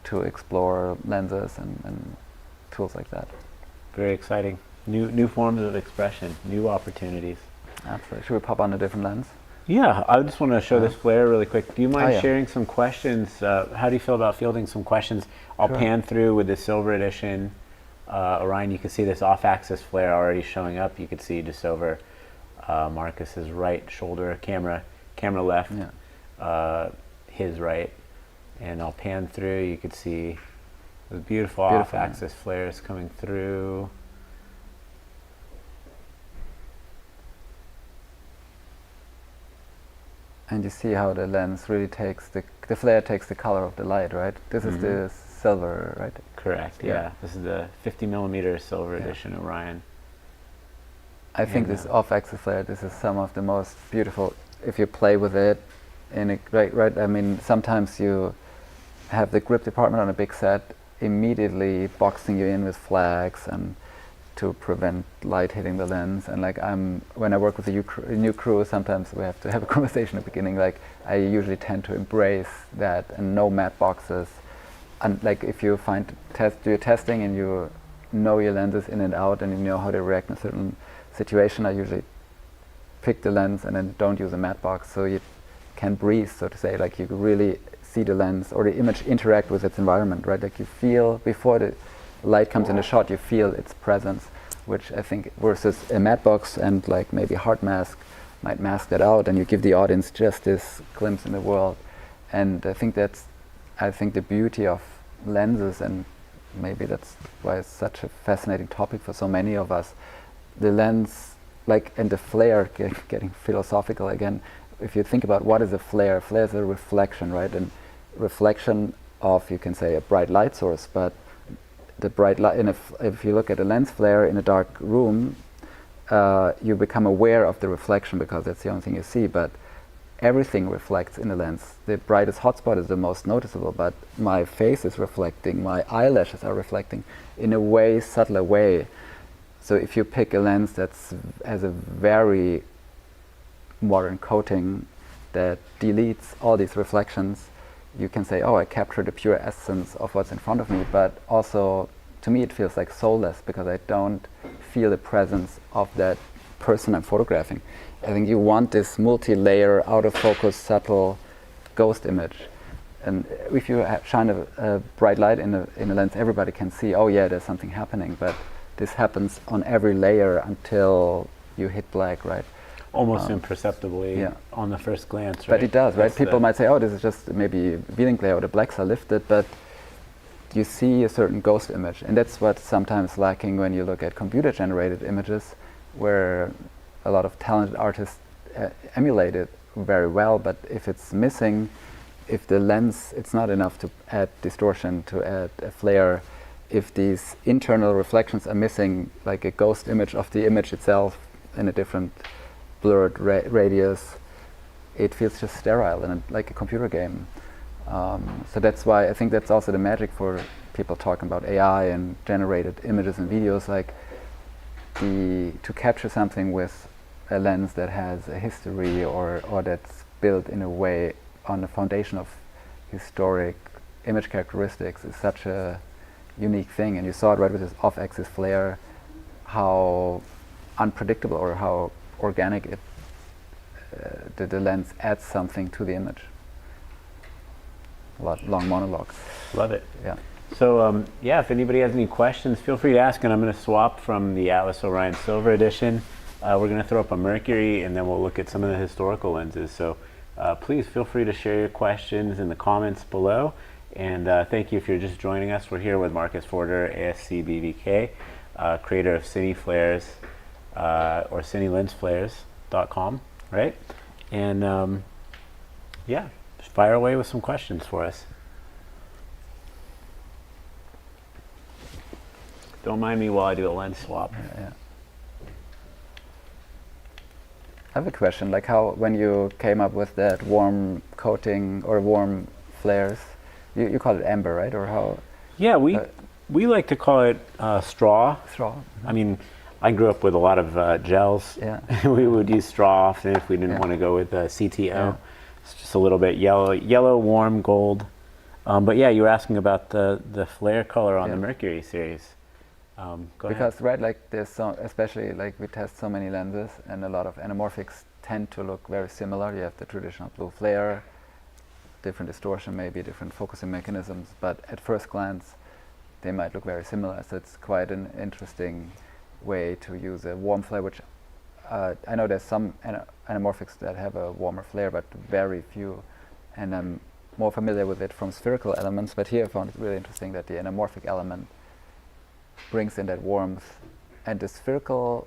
to explore lenses and tools like that? Very exciting. New forms of expression, new opportunities. Absolutely. Should we pop on a different lens? Yeah, I just want to show this flare really quick. Do you mind sharing some questions? How do you feel about fielding some questions? I'll pan through with the silver edition. Orion, you can see this off-axis flare already showing up. You can see just over Markus's right shoulder, camera left, his right. And I'll pan through. You can see the beautiful off-axis flares coming through. And you see how the lens really takes the flare takes the color of the light, right? This is the silver, right? Correct, yeah. This is the 50mm silver edition Orion. I think this off-axis flare, this is some of the most beautiful, if you play with it, right? I mean, sometimes you have the grip department on a big set immediately boxing you in with flags and to prevent light hitting the lens. And like when I work with a new crew, sometimes we have to have a conversation at the beginning. Like I usually tend to embrace that and no matte boxes. And like if you do your testing and you know your lenses in and out and you know how to react in a certain situation, I usually pick the lens and then don't use a matte box, so you can breathe, so to say. Like you really see the lens or the image interact with its environment, right? Like you feel before the light comes in the shot, you feel its presence, which I think versus a matte box and like maybe a hard mask might mask that out, and you give the audience just this glimpse in the world. And I think the beauty of lenses, and maybe that's why it's such a fascinating topic for so many of us. The lens, like, and the flare, getting philosophical again. If you think about what is a flare is a reflection, right? And reflection of, you can say, a bright light source, but the bright light, if you look at a lens flare in a dark room, you become aware of the reflection because that's the only thing you see, but everything reflects in the lens. The brightest hotspot is the most noticeable, but my face is reflecting, my eyelashes are reflecting in a way, subtler way. So if you pick a lens that has a very modern coating that deletes all these reflections, you can say, oh, I captured the pure essence of what's in front of me, but also to me it feels like soulless because I don't feel the presence of that person I'm photographing. I think you want this multi-layer, out-of-focus, subtle ghost image. And if you shine a bright light in a lens, everybody can see, oh yeah, there's something happening, but this happens on every layer until you hit black, right? Almost imperceptibly on the first glance, right? But it does, right? People might say, oh, this is just maybe viewing glare or the blacks are lifted, but you see a certain ghost image. And that's what's sometimes lacking when you look at computer-generated images, where a lot of talented artists emulate it very well, but if it's missing, if the lens, it's not enough to add distortion, to add a flare, if these internal reflections are missing, like a ghost image of the image itself in a different blurred radius, it feels just sterile and like a computer game. So that's why I think that's also the magic for people talking about AI and generated images and videos, like to capture something with a lens that has a history or that's built in a way on the foundation of historic image characteristics is such a unique thing. And you saw it right with this off-axis flare, how unpredictable or how organic it the lens adds something to the image. Long monologue. Love it. Yeah. So if anybody has any questions, feel free to ask, and I'm going to swap from the Atlas Orion Silver Edition. We're going to throw up a Mercury, and then we'll look at some of the historical lenses. So please feel free to share your questions in the comments below. And thank you if you're just joining us. We're here with Markus Forderer, ASC BVK, creator of CINEFLARES or CineLensFlares.com, right? And just fire away with some questions for us. Don't mind me while I do a lens swap. Yeah. I have a question, like how when you came up with that warm coating or warm flares, you call it amber, right? Or how? Yeah, we like to call it straw. Straw. I mean, I grew up with a lot of gels. Yeah. We would use straw often if we didn't want to go with CTO. Yeah. It's just a little bit yellow, warm gold. But yeah, you were asking about the flare color on the Mercury series. Because ahead. right, like there's so, especially like we test so many lenses, and a lot of anamorphics tend to look very similar. You have the traditional blue flare, different distortion, maybe different focusing mechanisms, but at first glance, they might look very similar. So it's quite an interesting way to use a warm flare, which I know there's some anamorphics that have a warmer flare, but very few, and I'm more familiar with it from spherical elements. But here I found it really interesting that the anamorphic element brings in that warmth, and the spherical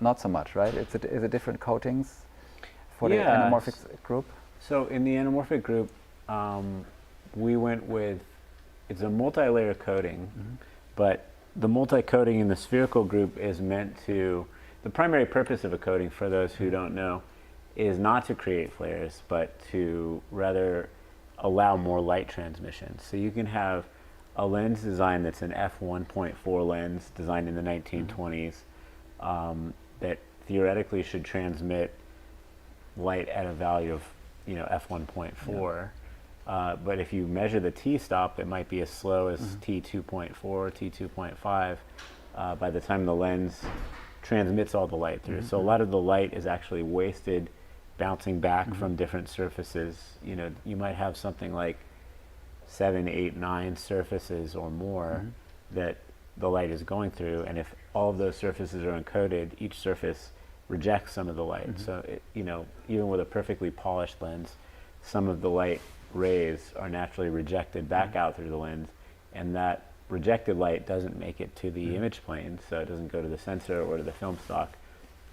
not so much, right? Is it different coatings for the anamorphic group? So in the anamorphic group, we went with, it's a multi-layer coating, but the multi-coating in the spherical group is meant to, the primary purpose of a coating, for those who don't know, is not to create flares, but to rather allow more light transmission. So you can have a lens design that's an f1.4 lens designed in the 1920s that theoretically should transmit light at a value of f1.4. But if you measure the t-stop, it might be as slow as t2.4, t2.5 by the time the lens transmits all the light through. So a lot of the light is actually wasted bouncing back from different surfaces. You might have something like 7, 8, 9 surfaces or more that the light is going through, and if all of those surfaces are uncoated, each surface rejects some of the light. So even with a perfectly polished lens, some of the light rays are naturally rejected back out through the lens, and that rejected light doesn't make it to the image plane, so it doesn't go to the sensor or to the film stock,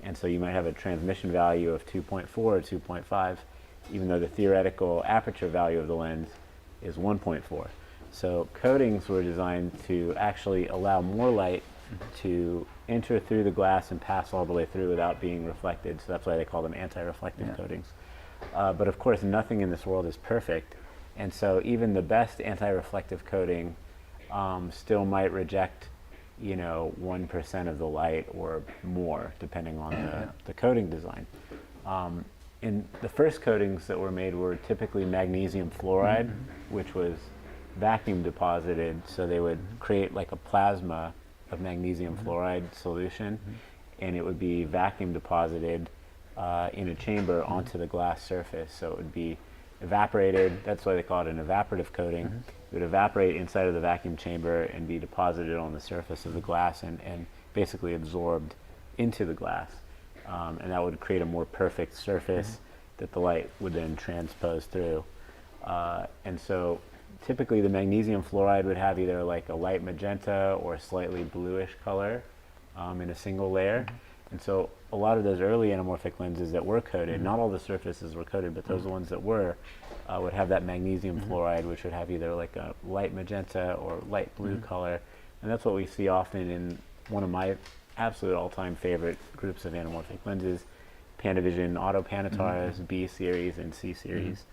and so you might have a transmission value of 2.4 or 2.5, even though the theoretical aperture value of the lens is 1.4. So coatings were designed to actually allow more light to enter through the glass and pass all the way through without being reflected. So that's why they call them anti-reflective coatings. But of course, nothing in this world is perfect. And so even the best anti-reflective coating still might reject, 1% of the light or more, depending on the coating design. In the first coatings that were made were typically magnesium fluoride, which was vacuum deposited, so they would create like a plasma of magnesium fluoride solution, and it would be vacuum deposited in a chamber onto the glass surface. So it would be evaporated. That's why they call it an evaporative coating. It would evaporate inside of the vacuum chamber and be deposited on the surface of the glass and basically absorbed into the glass. And that would create a more perfect surface that the light would then transpose through. And so typically the magnesium fluoride would have either like a light magenta or a slightly bluish color in a single layer. And so a lot of those early anamorphic lenses that were coated, not all the surfaces were coated, but those ones that were, would have that magnesium fluoride, which would have either like a light magenta or light blue color. And that's what we see often in one of my absolute all-time favorite groups of anamorphic lenses, Panavision Auto Panatars, B series and C series.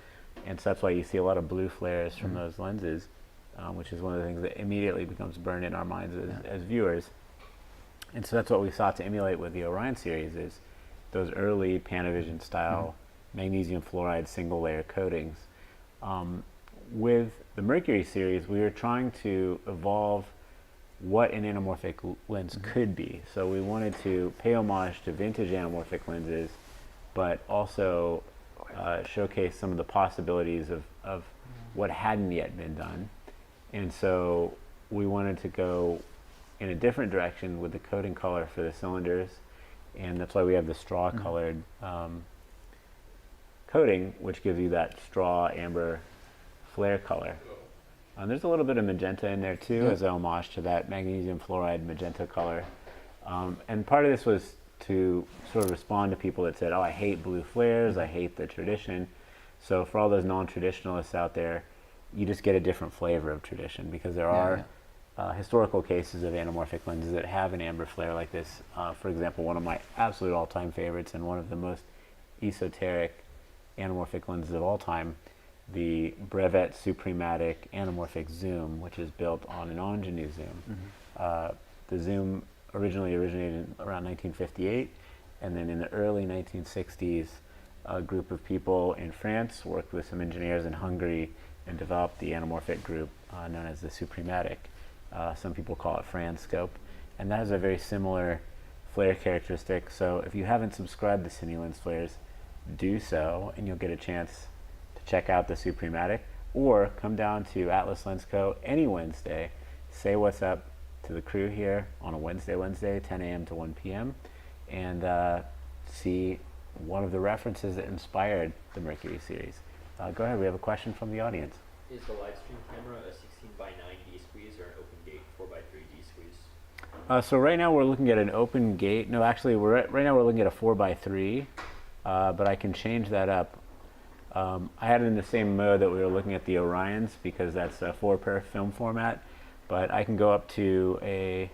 And so that's why you see a lot of blue flares from those lenses, which is one of the things that immediately becomes burned in our minds as viewers. And so that's what we sought to emulate with the Orion series, is those early Panavision style magnesium fluoride single layer coatings. With the Mercury series, we were trying to evolve what an anamorphic lens could be. So we wanted to pay homage to vintage anamorphic lenses, but also showcase some of the possibilities of what hadn't yet been done. And so we wanted to go in a different direction with the coating color for the cylinders, and that's why we have the straw colored coating, which gives you that straw amber flare color. There's a little bit of magenta in there too, as a homage to that magnesium fluoride magenta color. And part of this was to sort of respond to people that said, oh, I hate blue flares, I hate the tradition. So for all those non-traditionalists out there, you just get a different flavor of tradition, because there are historical cases of anamorphic lenses that have an amber flare like this. For example, one of my absolute all-time favorites and one of the most esoteric anamorphic lenses of all time, the Brevet Suprematic Anamorphic Zoom, which is built on an ingenue zoom. The zoom originally originated around 1958, and then in the early 1960s, a group of people in France worked with some engineers in Hungary and developed the anamorphic group known as the Suprematic. Some people call it Fran scope, and that has a very similar flare characteristic. So if you haven't subscribed to CineLens Flares, do so, and you'll get a chance to check out the Suprematic, or come down to Atlas Lens Co. any Wednesday, say what's up to the crew here on a Wednesday, 10 a.m. to 1 p.m., and see one of the references that inspired the Mercury series. Go ahead, we have a question from the audience. Is the livestream camera a 16:9 D-squeeze or an open gate 4:3 D-squeeze? So right now we're looking at an open gate. No, actually, right now we're looking at a 4:3, but I can change that up. I had it in the same mode that we were looking at the Orions, because that's a 4-per film format, but I can go up to a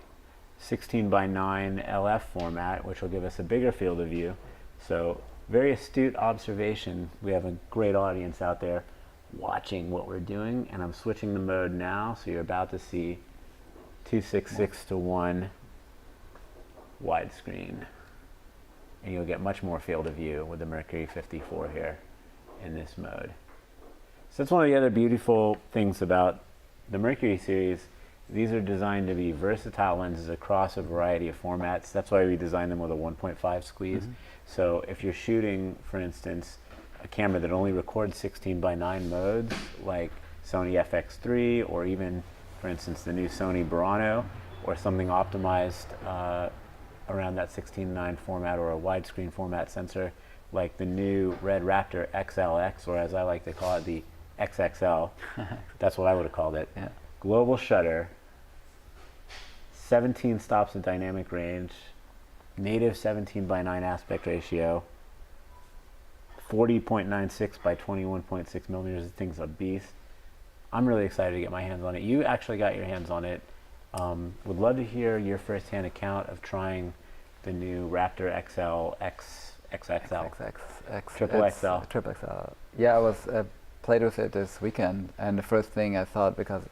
16:9 LF format, which will give us a bigger field of view. So very astute observation. We have a great audience out there watching what we're doing, and I'm switching the mode now, so you're about to see 2:6:1 widescreen, and you'll get much more field of view with the Mercury 54 here in this mode. So that's one of the other beautiful things about the Mercury series. These are designed to be versatile lenses across a variety of formats. That's why we designed them with a 1.5 squeeze. So if you're shooting, for instance, a camera that only records 16:9 modes, like Sony FX3, or even, for instance, the new Sony Burano, or something optimized around that 16:9 format, or a widescreen format sensor, like the new Red Raptor XLX, or as I like to call it, the XXL. That's what I would have called it. Yeah. Global shutter, 17 stops of dynamic range, native 17:9 aspect ratio, 40.96 by 21.6 millimeters. This thing's a beast. I'm really excited to get my hands on it. You actually got your hands on it. Would love to hear your firsthand account of trying the new Raptor XL XXL. Triple XL. Triple XL. Yeah, I was played with it this weekend, and the first thing I thought, because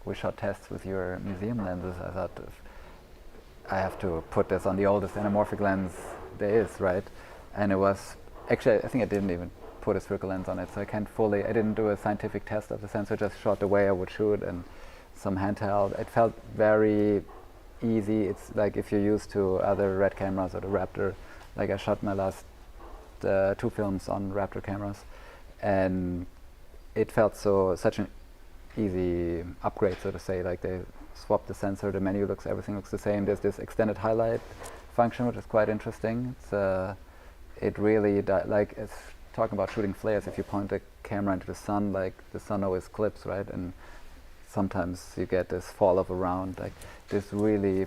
we shot tests with your museum lenses, I thought I have to put this on the oldest anamorphic lens there is, right? And it was actually, I think I didn't even put a spherical lens on it, so I didn't do a scientific test of the sensor, just shot the way I would shoot and some handheld. It felt very easy. It's like if you're used to other Red cameras or the Raptor, like I shot my last 2 films on Raptor cameras, and it felt such an easy upgrade, so to say. Like they swapped the sensor, the menu everything looks the same. There's this extended highlight function, which is quite interesting. It really like it's talking about shooting flares. If you point the camera into the sun, like the sun always clips, right? And sometimes you get this fall of a round. Like this really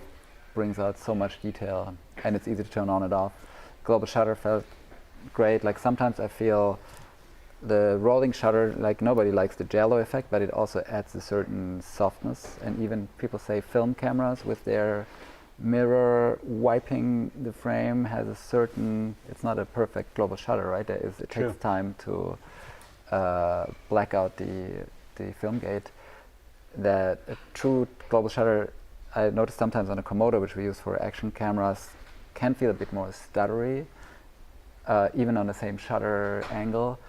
brings out so much detail, and it's easy to turn on and off. Global shutter felt great. Like sometimes I feel the rolling shutter, like nobody likes the jello effect, but it also adds a certain softness. And even people say film cameras with their mirror wiping the frame has a certain, it's not a perfect global shutter, right? It takes time to black out the film gate. That a true global shutter, I noticed sometimes on a Komodo, which we use for action cameras, can feel a bit more stuttery, even on the same shutter angle.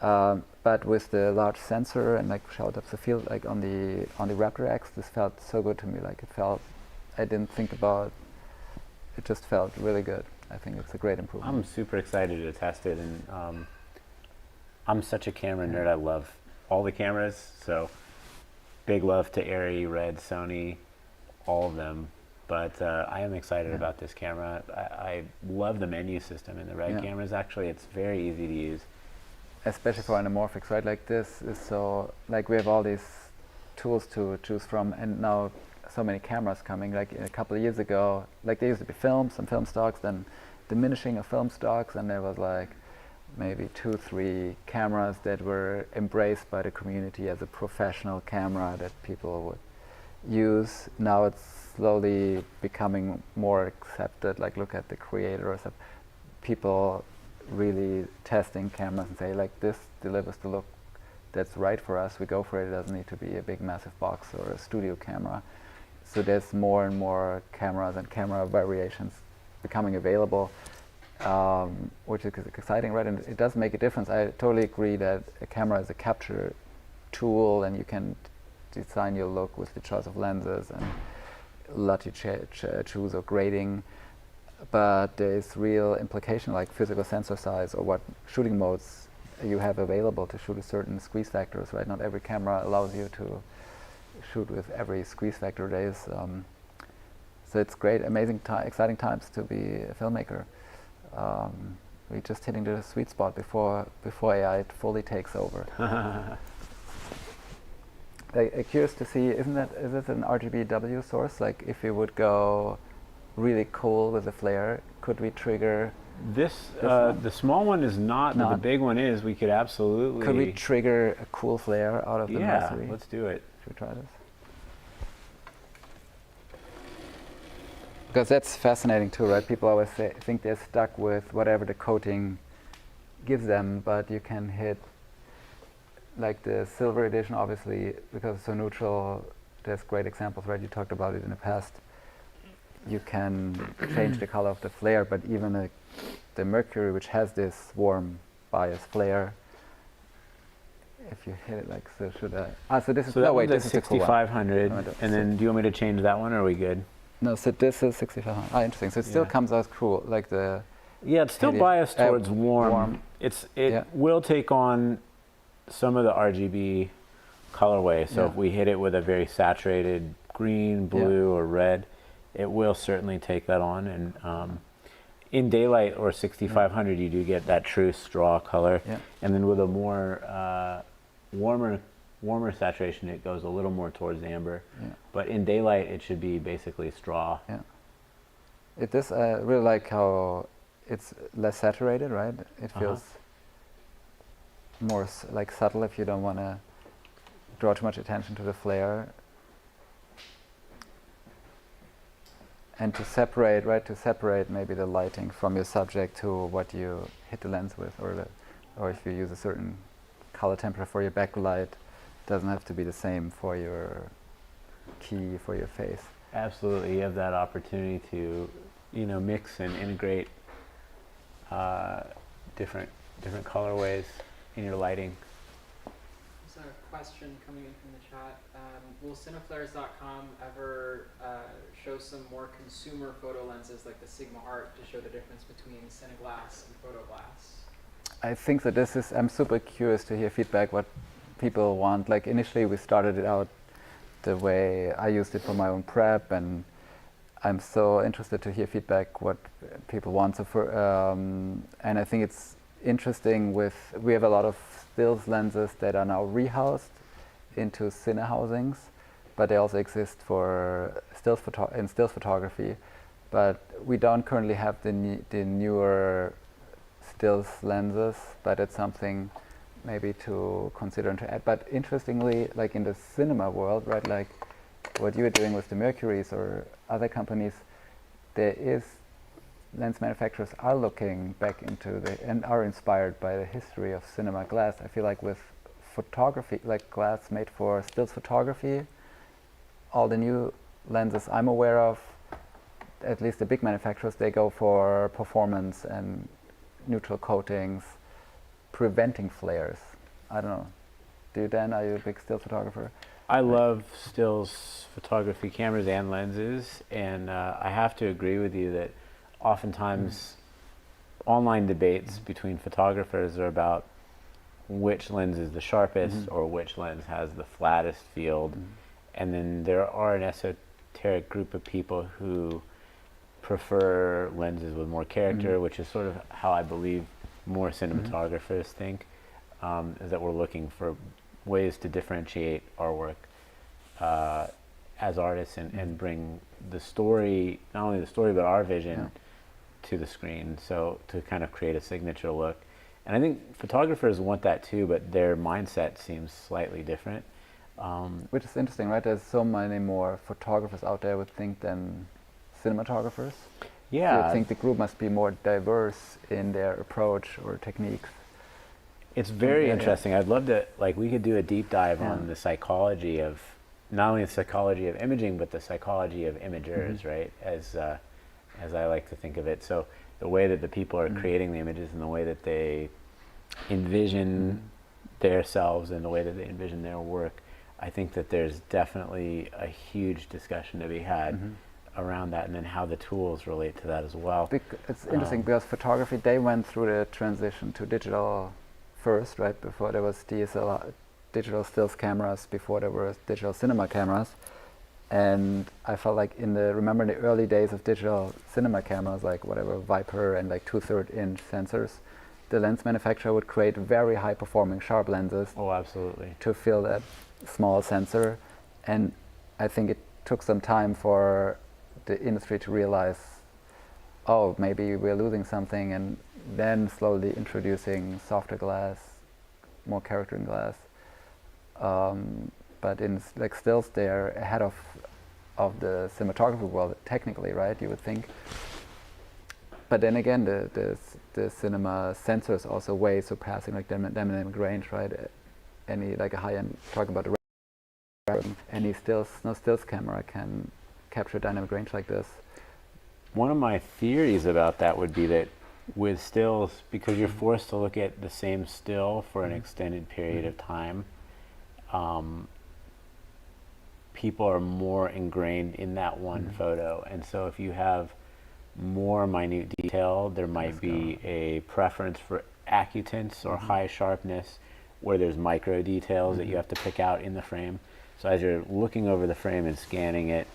But with the large sensor and like shot depth of field, like on the Raptor X, this felt so good to me. Like it felt, I didn't think about, it just felt really good. I think it's a great improvement. I'm super excited to test it, and I'm such a camera nerd. I love all the cameras, so big love to Arri, Red, Sony, all of them. But I am excited about this camera. I love the menu system in the Red cameras. Actually, it's very easy to use. Especially for anamorphics, right? Like this is so, like we have all these tools to choose from, and now so many cameras coming. Like a couple of years ago, like there used to be some film stocks, then diminishing of film stocks, and there was like maybe 2-3 cameras that were embraced by the community as a professional camera that people would use. Now it's slowly becoming more accepted. Like look at the creators of people really testing cameras and say like this delivers the look that's right for us, we go for it. It doesn't need to be a big massive box or a studio camera. So there's more and more cameras and camera variations becoming available, which is exciting, right? And it does make a difference. I totally agree that a camera is a capture tool, and you can design your look with the choice of lenses and let you choose or grading. But there is real implication, like physical sensor size or what shooting modes you have available to shoot with certain squeeze factors, right? Not every camera allows you to shoot with every squeeze factor there is. So it's great, amazing, exciting times to be a filmmaker. We're just hitting the sweet spot before AI fully takes over. Curious to see, is it an RGBW source? Like if we would go really cool with a flare, could we trigger this the small one is not, but the big one is. We could absolutely. Could we trigger a cool flare out of the nursery? Yeah, let's do it. Should we try this? Because that's fascinating too, right? People always think they're stuck with whatever the coating gives them, but you can hit, like the silver edition, obviously, because it's so neutral. There's great examples, right? You talked about it in the past. You can change the color of the flare, but even the mercury, which has this warm bias flare, if you hit it like so, should I? So this is, no wait, this is 6500, and then do you want me to change that one, or are we good? No, so this is 6500. Ah, interesting. So it still comes out cool, like the. Yeah, it's still biased towards warm. It will take on some of the RGB colorway. So if we hit it with a very saturated green, blue, or red, it will certainly take that on. And in daylight or 6500, you do get that true straw color. Yeah. And then with a more warmer saturation, it goes a little more towards amber. Yeah. But in daylight, it should be basically straw. Yeah. I really like how it's less saturated, right? It feels more like subtle if you don't want to draw too much attention to the flare. And to separate, right, to separate maybe the lighting from your subject to what you hit the lens with, or if you use a certain color temperature for your backlight, doesn't have to be the same for your key, for your face. Absolutely, you have that opportunity to, mix and integrate different colorways in your lighting. There's a question coming in from the chat. Will CINEFLARES.com ever show some more consumer photo lenses like the Sigma Art to show the difference between CineGlass and PhotoGlass? I think that I'm super curious to hear feedback, what people want. Like initially we started it out the way I used it for my own prep, and I'm so interested to hear feedback, what people want. So and I think it's interesting we have a lot of stills lenses that are now rehoused into cine housings, but they also exist for stills photography. But we don't currently have the newer stills lenses, but it's something maybe to consider and to add. But interestingly, like in the cinema world, right, like what you're doing with the Mercuries or other companies, lens manufacturers are looking back into and are inspired by the history of cinema glass. I feel like with photography, like glass made for stills photography, all the new lenses I'm aware of, at least the big manufacturers, they go for performance and neutral coatings, preventing flares. I don't know. Do you, Dan? Are you a big still photographer? I love stills photography cameras and lenses, and I have to agree with you that oftentimes online debates between photographers are about which lens is the sharpest or which lens has the flattest field. And then there are an esoteric group of people who prefer lenses with more character, which is sort of how I believe more cinematographers think, is that we're looking for ways to differentiate our work as artists and bring the story, not only the story, but our vision to the screen, so to kind of create a signature look. And I think photographers want that too, but their mindset seems slightly different. Which is interesting, right? There's so many more photographers out there, I would think, than cinematographers. Yeah. So I think the group must be more diverse in their approach or techniques. It's very interesting. I'd love to, we could do a deep dive on the psychology of, not only the psychology of imaging, but the psychology of imagers, right? As I like to think of it. So the way that the people are creating the images and the way that they envision themselves and the way that they envision their work, I think that there's definitely a huge discussion to be had around that, and then how the tools relate to that as well. It's interesting because photography, they went through the transition to digital first, right? Before there was DSLR, digital stills cameras, before there were digital cinema cameras. And I felt like remember in the early days of digital cinema cameras, like whatever, Viper and like 2/3 inch sensors, the lens manufacturer would create very high performing sharp lenses. Oh, absolutely. To fill that small sensor. And I think it took some time for the industry to realize, oh, maybe we're losing something, and then slowly introducing softer glass, more character in glass. But in stills, they're ahead of the cinematography world technically, right? You would think. But then again, the cinema sensors also way surpassing dynamic range, right? Any a high-end, talking about any no stills camera can capture dynamic range like this. One of my theories about that would be that with stills, because you're forced to look at the same still for an extended period of time, people are more ingrained in that one photo. And so if you have more minute detail, there might be a preference for acutance or high sharpness, where there's micro details that you have to pick out in the frame. So as you're looking over the frame and scanning it,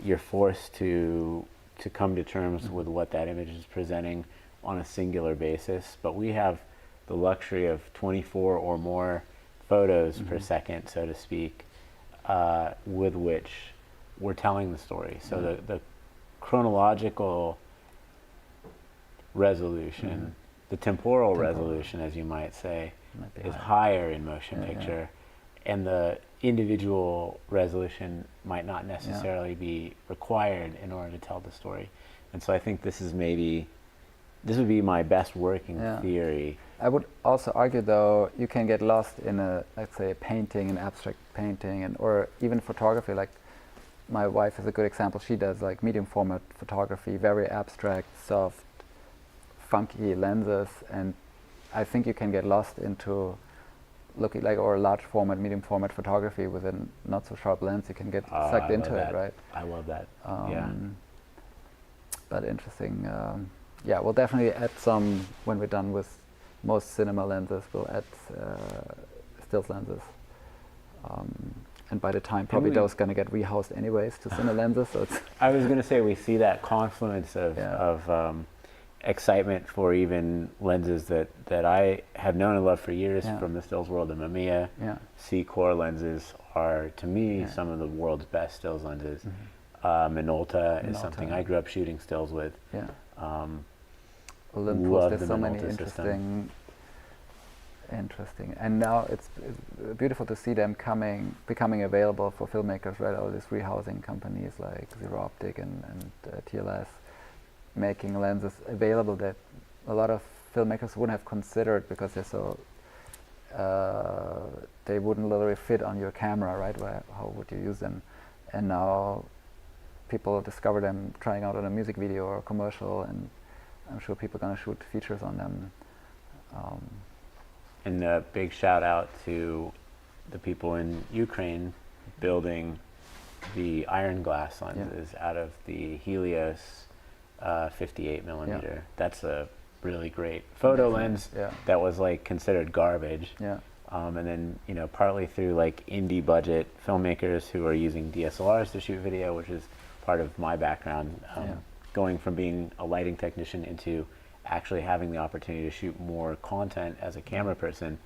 you're forced to come to terms with what that image is presenting on a singular basis. But we have the luxury of 24 or more photos per second, so to speak, with which we're telling the story. So the chronological resolution, the temporal resolution, as you might say, is higher in motion picture. And the individual resolution might not necessarily be required in order to tell the story. And so I think this would be my best working theory. I would also argue, though, you can get lost in let's say, a painting, an abstract painting, or even photography. Like, my wife is a good example. She does like medium format photography, very abstract, soft, funky lenses, and I think you can get lost into looking like, or large format, medium format photography with a not so sharp lens. You can get sucked into it, right? I love that. But interesting. Yeah, we'll definitely add some when we're done with most cinema lenses. We'll add stills lenses. And by the time, probably those going to get rehoused anyways to cine lenses. So it's I was going to say, we see that confluence of excitement for even lenses that I have known and loved for years from the stills world. The Mamiya C-Core lenses are, to me, some of the world's best stills lenses. Minolta is something I grew up shooting stills with. Olympus, there's so many interesting, and now it's beautiful to see them becoming available for filmmakers, right? All these rehousing companies like Zero Optic and TLS making lenses available that a lot of filmmakers wouldn't have considered because they're so they wouldn't literally fit on your camera, right? How would you use them? And now people discover them trying out on a music video or a commercial, and I'm sure people are going to shoot features on them. And a big shout out to the people in Ukraine building the iron glass lenses out of the Helios 58 millimeter. That's a really great photo lens that was like considered garbage. And then, you know, partly through like indie budget filmmakers who are using DSLRs to shoot video, which is part of my background, going from being a lighting technician into actually having the opportunity to shoot more content as a camera person.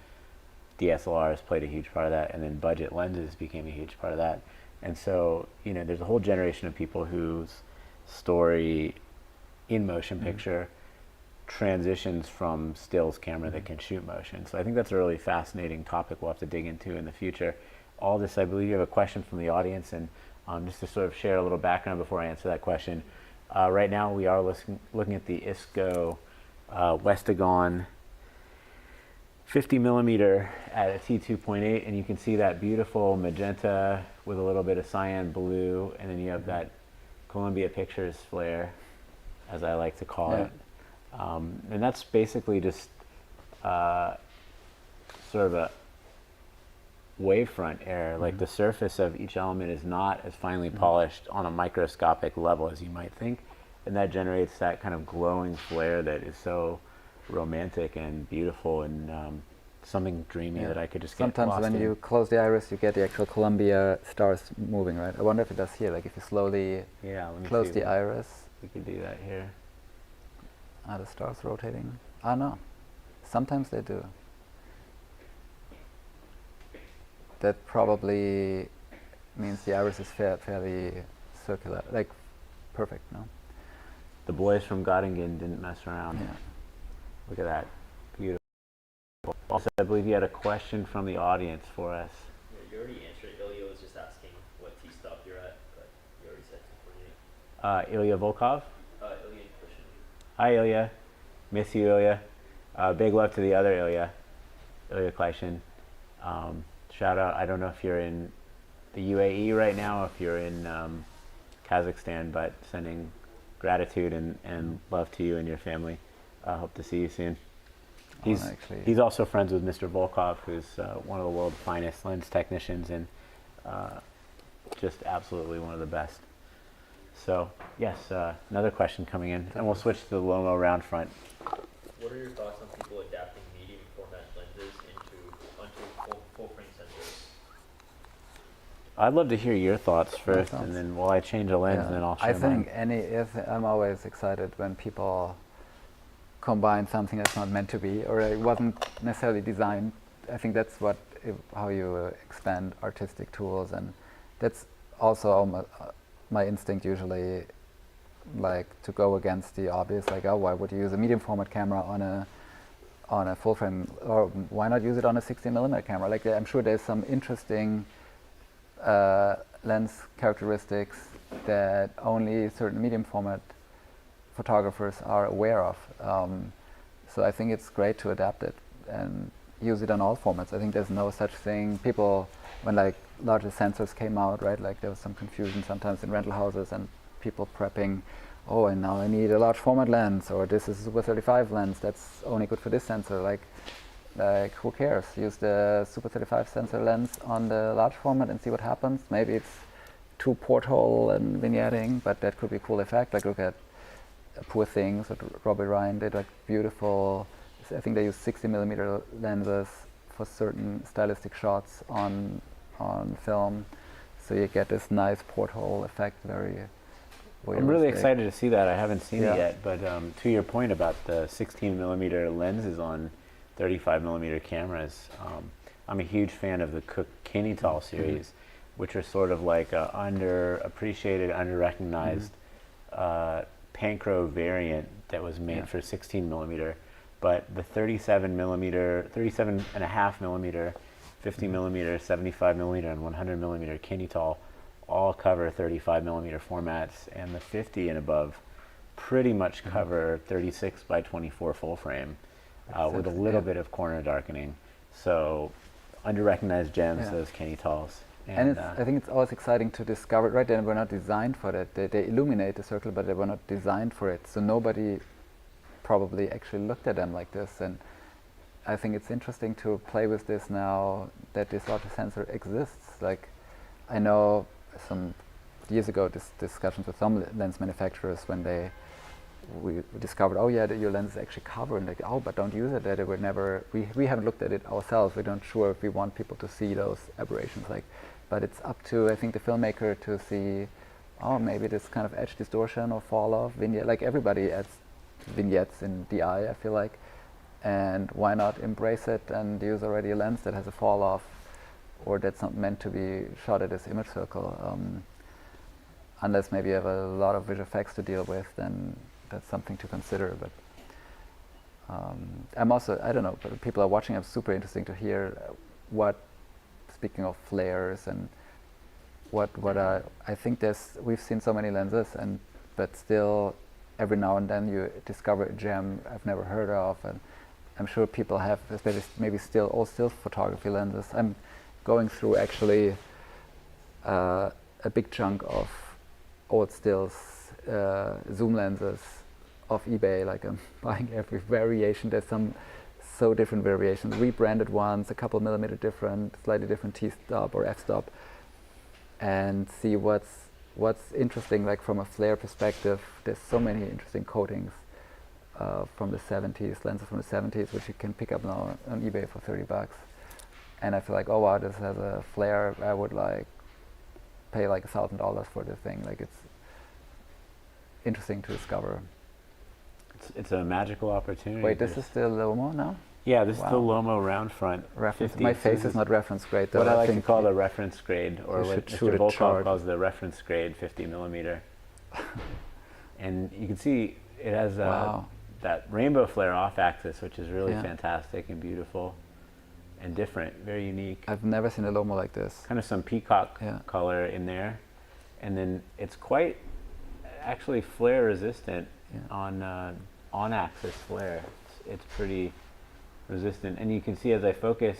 DSLRs played a huge part of that, and then budget lenses became a huge part of that. And so, you know, there's a whole generation of people whose story in motion picture transitions from stills camera that can shoot motion. So I think that's a really fascinating topic we'll have to dig into in the future. All this, I believe you have a question from the audience, and just to sort of share a little background before I answer that question. Right now we are looking at the ISCO Westagon 50 millimeter at a T2.8, and you can see that beautiful magenta with a little bit of cyan blue, and then you have that Columbia Pictures flare, as I like to call it. And that's basically just sort of a wavefront error. Like the surface of each element is not as finely polished on a microscopic level as you might think, and that generates that kind of glowing flare that is so romantic and beautiful, and something dreamy that I could just get lost in. Sometimes when you close the iris, you get the actual Columbia stars moving, right? I wonder if it does here. Like if you slowly close the iris, we could do that here. Are the stars rotating? Ah, no. Sometimes they do. That probably means the iris is fairly circular, like perfect, no? The boys from Göttingen didn't mess around. Look at that. Beautiful. Also, I believe you had a question from the audience for us. Yeah, you already answered. Ilya was just asking what T-stop you're at, but you already said 248. Ilya Volkov? Ilya and Christian. Hi, Ilya. Miss you, Ilya. Big love to the other Ilya, Ilya Kleishin. Shout out. I don't know if you're in the UAE right now, if you're in Kazakhstan, but sending gratitude and love to you and your family. I hope to see you soon. He's also friends with Mr. Volkov, who's one of the world's finest lens technicians, and just absolutely one of the best. So yes, another question coming in, and we'll switch to the Lomo round front. What are your thoughts on people adapting medium format lenses onto full frame sensors? I'd love to hear your thoughts first, and then while I change a lens, and then I'll share mine. I'm always excited when people combine something that's not meant to be, or it wasn't necessarily designed. I think that's how you expand artistic tools, and that's also my instinct usually, like to go against the obvious, like, oh, why would you use a medium format camera on a full frame, or why not use it on a 60mm camera? Like, I'm sure there's some interesting lens characteristics that only certain medium format photographers are aware of. So I think it's great to adapt it and use it on all formats. I think there's no such thing. People, when like larger sensors came out, right, like there was some confusion sometimes in rental houses and people prepping, oh, and now I need a large format lens, or this is a Super 35 lens that's only good for this sensor. Like who cares? Use the Super 35 sensor lens on the large format and see what happens. Maybe it's too porthole and vignetting, but that could be a cool effect. Like look at Poor Things, what Robbie Ryan did, like beautiful. I think they use 60mm lenses for certain stylistic shots on film, so you get this nice porthole effect. Very. I'm really excited to see that. I haven't seen Yeah. it yet, but to your point about the 16mm lenses on 35mm cameras, I'm a huge fan of the Cooke Kinetol series, which are sort of like a underappreciated, underrecognized Pancro variant that was made for 16mm, but the 37mm, 37.5mm, 50mm, 75mm, and 100mm Kinetol all cover 35mm formats, and the 50 and above pretty much cover 36 by 24 full frame with a little bit of corner darkening. So under-recognized gems, those Kinetols. And I think it's always exciting to discover, right? They were not designed for that. They illuminate the circle, but they were not designed for it. So nobody probably actually looked at them like this. And I think it's interesting to play with this now that this larger sensor exists. Like, I know some years ago, discussions with some lens manufacturers when we discovered, oh yeah, your lens is actually covered, and like, oh, but don't use it. That it would never. We haven't looked at it ourselves. We don't sure if we want people to see those aberrations. Like, but it's up to, I think, the filmmaker to see, oh, maybe this kind of edge distortion or fall off vignette. Like everybody adds vignettes in DI, I feel like, and why not embrace it and use already a lens that has a fall off, or that's not meant to be shot at this image circle. Unless maybe you have a lot of visual effects to deal with, then that's something to consider. But I'm also, I don't know, but people are watching. I'm super interesting to hear what, speaking of flares and what I think we've seen so many lenses, but still every now and then you discover a gem I've never heard of, and I'm sure people have, especially maybe all still photography lenses. I'm going through actually a big chunk of old stills, zoom lenses off eBay. Like I'm buying every variation. There's some so different variations, rebranded ones, a couple millimeter different, slightly different T-stop or F-stop, and see what's interesting. Like from a flare perspective, there's so many interesting coatings from the 70s, lenses from the 70s, which you can pick up now on eBay for $30. And I feel like, oh wow, this has a flare. I would like pay like $1,000 for this thing. Like it's interesting to discover. It's a magical opportunity. Wait, this is the Lomo now? Yeah, this is the Lomo round front. Reference. My face is not reference grade. What I like to call the reference grade, or what Mr. Volkov chart. calls the reference grade 50mm. And you can see it has that rainbow flare off axis, which is really fantastic and beautiful and different, very unique. I've never seen a Lomo like this. Kind of some peacock color in there, and then it's quite actually flare resistant on axis flare. It's pretty resistant, and you can see as I focus,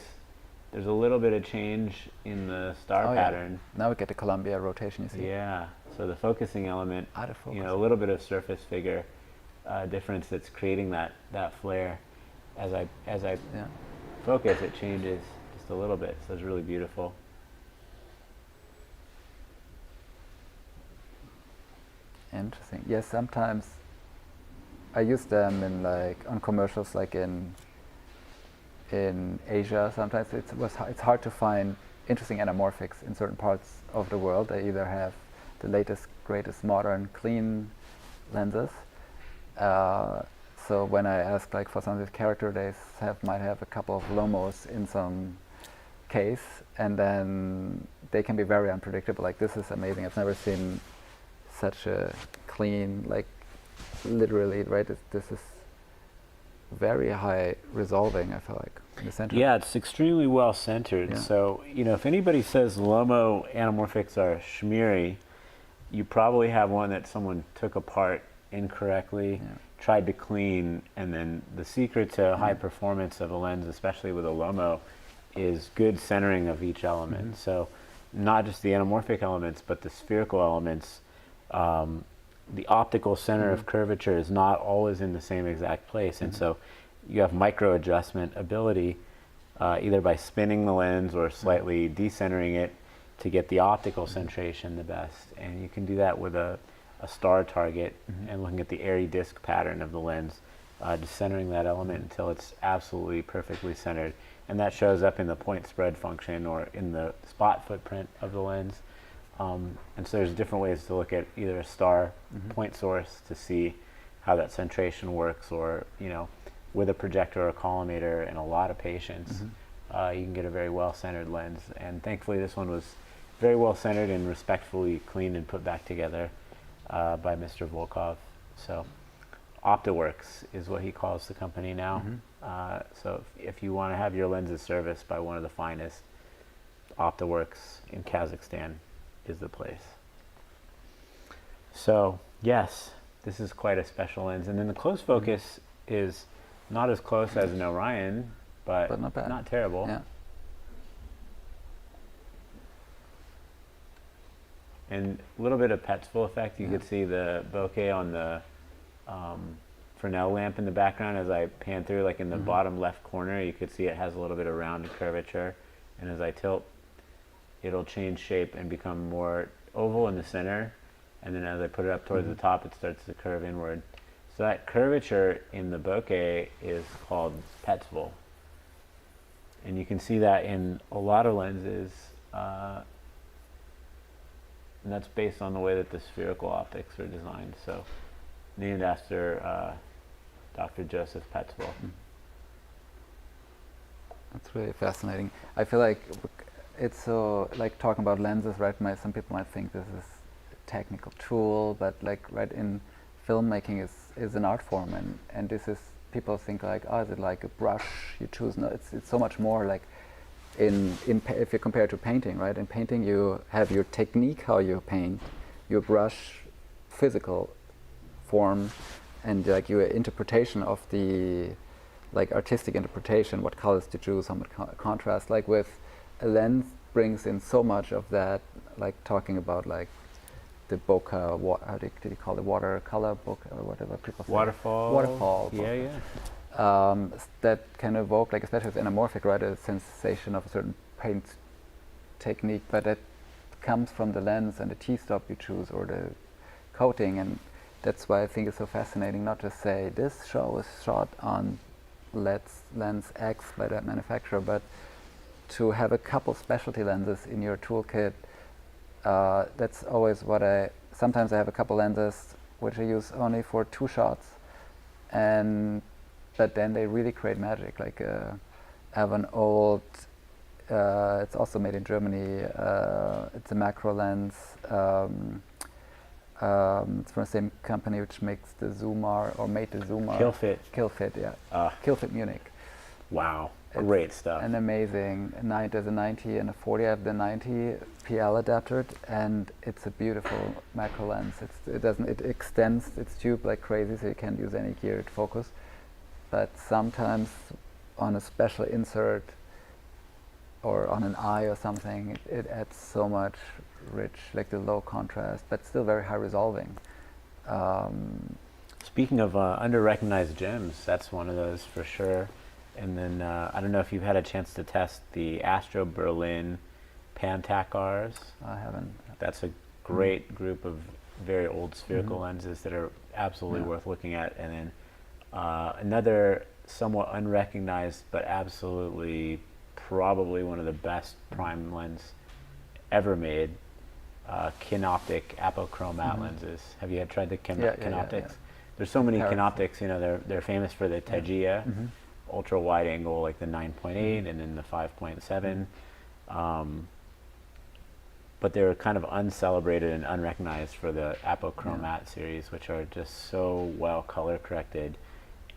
there's a little bit of change in the star pattern. Now we get the Columbia rotation. You see? Yeah. So the focusing element, Out of focus. you know, a little bit of surface figure difference that's creating that flare. As I focus, it changes just a little bit. So it's really beautiful. Interesting. Yes, sometimes I use them in on commercials, like in Asia. Sometimes it's hard to find interesting anamorphics in certain parts of the world. They either have the latest, greatest, modern, clean lenses. So when I ask for some of these character, they might have a couple of Lomos in some case, and then they can be very unpredictable. Like, this is amazing. I've never seen such a clean, literally, right? This is very high resolving, I feel like, in the center. Yeah, it's extremely well centered. Yeah. So, if anybody says Lomo anamorphics are schmeary, you probably have one that someone took apart incorrectly, tried to clean, and then the secret to high performance of a lens, especially with a Lomo, is good centering of each element. So not just the anamorphic elements, but the spherical elements. The optical center of curvature is not always in the same exact place, and so you have micro adjustment ability either by spinning the lens or slightly decentering it to get the optical centration the best. And you can do that with a star target and looking at the airy disc pattern of the lens, just centering that element until it's absolutely perfectly centered. And that shows up in the point spread function or in the spot footprint of the lens. And so there's different ways to look at either a star point source to see how that centration works, or with a projector or a collimator in a lot of patients, you can get a very well centered lens. And thankfully this one was very well centered and respectfully cleaned and put back together by Mr. Volkov. So OptiWorks is what he calls the company now. So if you want to have your lenses serviced by one of the finest, OptiWorks in Kazakhstan is the place. So yes, this is quite a special lens. And then the close focus is not as close as an Orion, but not bad. Not terrible. Yeah. And a little bit of Petzval effect. You could see the bokeh on the Fresnel lamp in the background as I pan through, like in the bottom left corner. You could see it has a little bit of rounded curvature. And as I tilt, it'll change shape and become more oval in the center. And then as I put it up towards the top, it starts to curve inward. So that curvature in the bokeh is called Petzval. And you can see that in a lot of lenses. And that's based on the way that the spherical optics are designed. So named after Dr. Joseph Petzval. That's really fascinating. I feel like it's so, like talking about lenses, right? Some people might think this is a technical tool, but like right in filmmaking is an art form, and this is, people think like, oh, is it like a brush you choose? No, it's so much more. Like if you compare it to painting, right? In painting you have your technique, how you paint, your brush physical form, and like your interpretation of the, like artistic interpretation, what colors to choose, how much contrast. Like with a lens brings in so much of that, like talking about like the bokeh, how did you call it, watercolor bokeh or whatever people say? Waterfall. Yeah. That can evoke, like especially with anamorphic, right, a sensation of a certain paint technique, but that comes from the lens and the T-stop you choose or the coating, and that's why I think it's so fascinating not to say this show is shot on lens X by that manufacturer, but to have a couple specialty lenses in your toolkit. That's always what sometimes I have a couple lenses which I use only for 2 shots, but then they really create magic. Like I have an old, it's also made in Germany, it's a macro lens, it's from the same company which makes the Zoomar, or made the Zoomar. Killfit, yeah. Killfit Munich. Wow, It's great stuff. an amazing, there's a 90 and a 40. I have the 90 PL adapter, and it's a beautiful macro lens. It extends its tube like crazy, so you can't use any geared focus. But sometimes on a special insert or on an eye or something, it adds so much rich, like the low contrast, but still very high resolving. Speaking of under-recognized gems, that's one of those for sure. And then I don't know if you've had a chance to test the Astro Berlin Pantac Rs. I haven't. That's a great group of very old spherical lenses that are absolutely worth looking at. And then another somewhat unrecognized, but absolutely probably one of the best prime lens ever made, Kinoptic apochromat lenses. Have you tried the Kinoptics? Yeah. There's so many Kinoptics, they're famous for the Tegea, ultra wide angle, like the 9.8 and then the 5.7. But they're kind of uncelebrated and unrecognized for the apochromat series, which are just so well color corrected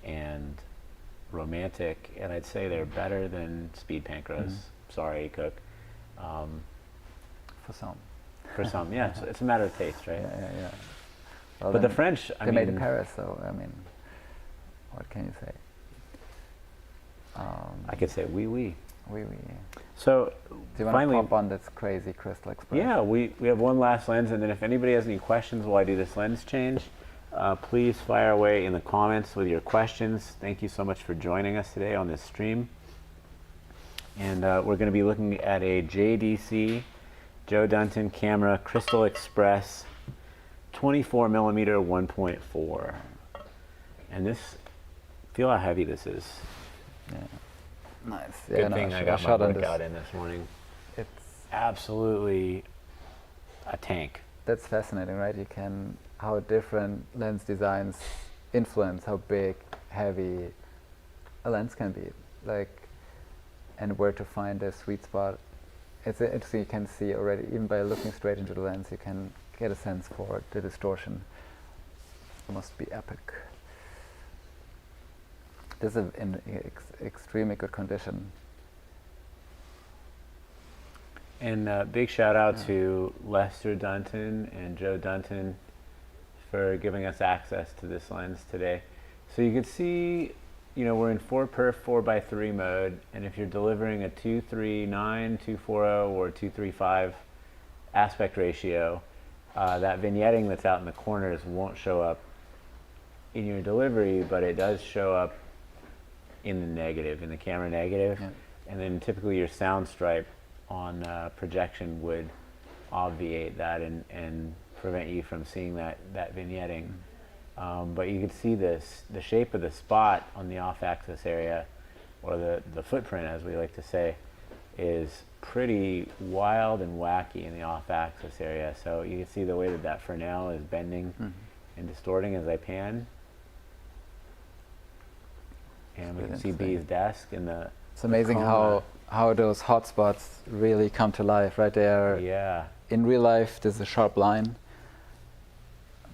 and romantic, and I'd say they're better than speed pancros. Sorry, Cook. For some. For some, yeah, it's a matter of taste, right? Yeah. Well, But the French, I they mean, made in Paris, so I mean, what can you say? I could say oui, oui. Oui. So Do you want to finally, pop on this crazy crystal express? yeah, we have one last lens, and then if anybody has any questions while I do this lens change, please fire away in the comments with your questions. Thank you so much for joining us today on this stream. And we're going to be looking at a JDC, Joe Dunton camera, Crystal Express, 24 millimeter 1.4. And this, feel how heavy this is. Yeah. Nice. Good yeah, thing no, I got my shot on workout this. in this morning. It's Absolutely a tank. that's fascinating, right? You can how different lens designs influence how big, heavy a lens can be, like, and where to find the sweet spot. It's interesting. You can see already, even by looking straight into the lens, you can get a sense for the distortion. It must be epic. This is in extremely good condition. And big shout out to Lester Dunton and Joe Dunton for giving us access to this lens today. So you can see, you know, we're in 4x 4x3 mode, and if you're delivering a 239, 240, or 235 aspect ratio, that vignetting that's out in the corners won't show up in your delivery, but it does show up in the negative, in the camera negative. Yeah. And then typically your sound stripe on projection would obviate that and prevent you from seeing that vignetting. But you can see this, the shape of the spot on the off-axis area, or the footprint, as we like to say, is pretty wild and wacky in the off-axis area. So you can see the way that Fresnel is bending and distorting as I pan. And we can see B's desk and the... It's amazing coma. how those hotspots really come to life, right? They are, Yeah. in real life, there's a sharp line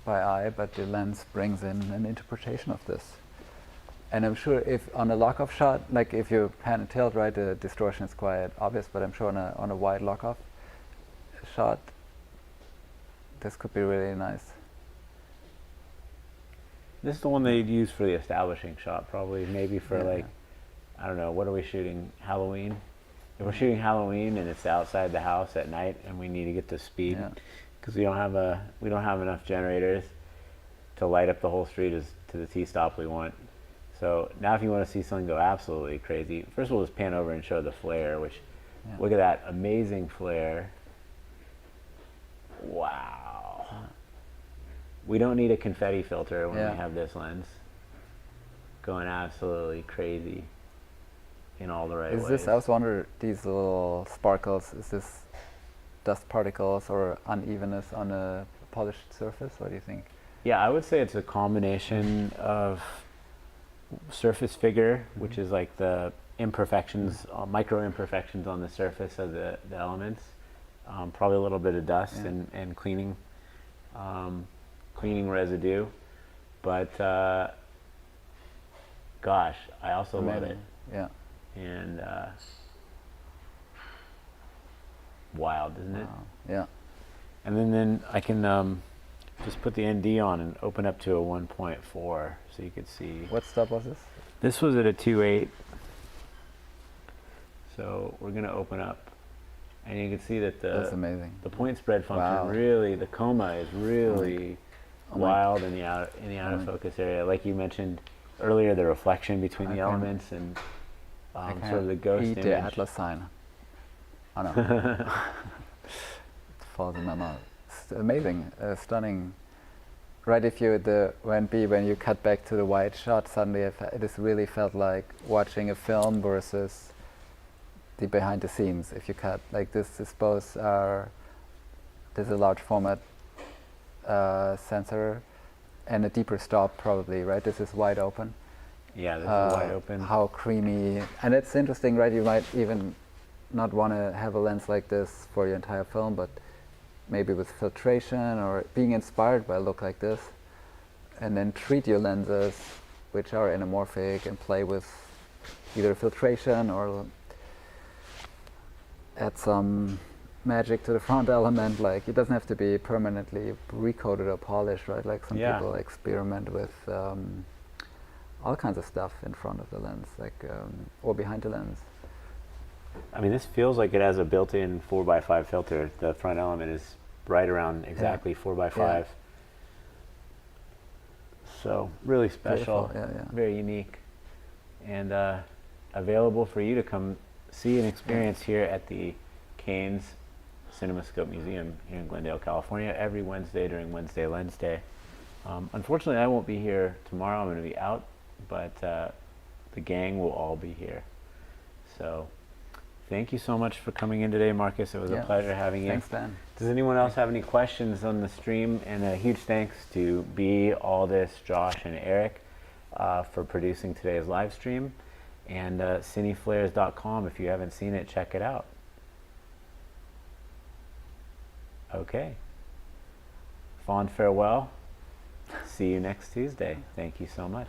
by eye, but the lens brings in an interpretation of this. And I'm sure if on a lock-off shot, like if you pan and tilt, right, the distortion is quite obvious, but I'm sure on a wide lock-off shot, this could be really nice. This is the one they'd use for the establishing shot, probably, maybe for Yeah. like, I don't know, what are we shooting? Halloween? If we're shooting Halloween and it's outside the house at night and we need to get to speed, Yeah. because we don't have enough generators to light up the whole street as to the T-stop we want. So now if you want to see something go absolutely crazy, first we'll just pan over and show the flare, which, look at that amazing flare. Wow. We don't need a confetti filter when we have this lens. Going absolutely crazy in all the right ways. Is this, I was wondering, these little sparkles, is this dust particles or unevenness on a polished surface? What do you think? Yeah, I would say it's a combination of surface figure, which is like the imperfections, micro imperfections on the surface of the elements. Probably a little bit of dust and cleaning residue. But gosh, I also love it. Yeah. And wild, isn't it? Wow. Yeah. And then I can just put the ND on and open up to a 1.4 so you could see. What stop was this? This was at a 2.8. So we're going to open up. And you can see that That's amazing. the point spread function Wow. really, the coma is really wild in the out of my- focus area. Like you mentioned earlier, the reflection between I the can- elements and I sort of the ghost eat image. the Atlas sign. Oh no. It falls in my mouth. It's amazing, stunning. Right, if you when you cut back to the wide shot, suddenly it just really felt like watching a film versus the behind the scenes. If you cut like this both are, there's a large format sensor and a deeper stop probably, right? This is wide open. Yeah, this is wide open. How creamy, and it's interesting, right? You might even not want to have a lens like this for your entire film, but maybe with filtration or being inspired by a look like this, and then treat your lenses, which are anamorphic, and play with either filtration or add some magic to the front element. Like, it doesn't have to be permanently recoated or polished, right? Like, some Yeah. people experiment with all kinds of stuff in front of the lens, like or behind the lens. I mean, this feels like it has a built-in 4x5 filter. The front element is right around exactly 4x5. So really special, Beautiful. Yeah, yeah. very unique, and available for you to come see and experience here at the Canes CinemaScope Museum here in Glendale, California, every Wednesday during Wednesday Lens Day. Unfortunately, I won't be here tomorrow. I'm going to be out, but the gang will all be here. So thank you so much for coming in today, Markus. It was a pleasure having you. Thanks, Dan. Does anyone else have any questions on the stream? And a huge thanks to B, Aldous, Josh, and Eric for producing today's live stream. And CINEFLARES.com. If you haven't seen it, check it out. Okay. Fond farewell. See you next Tuesday. Thank you so much.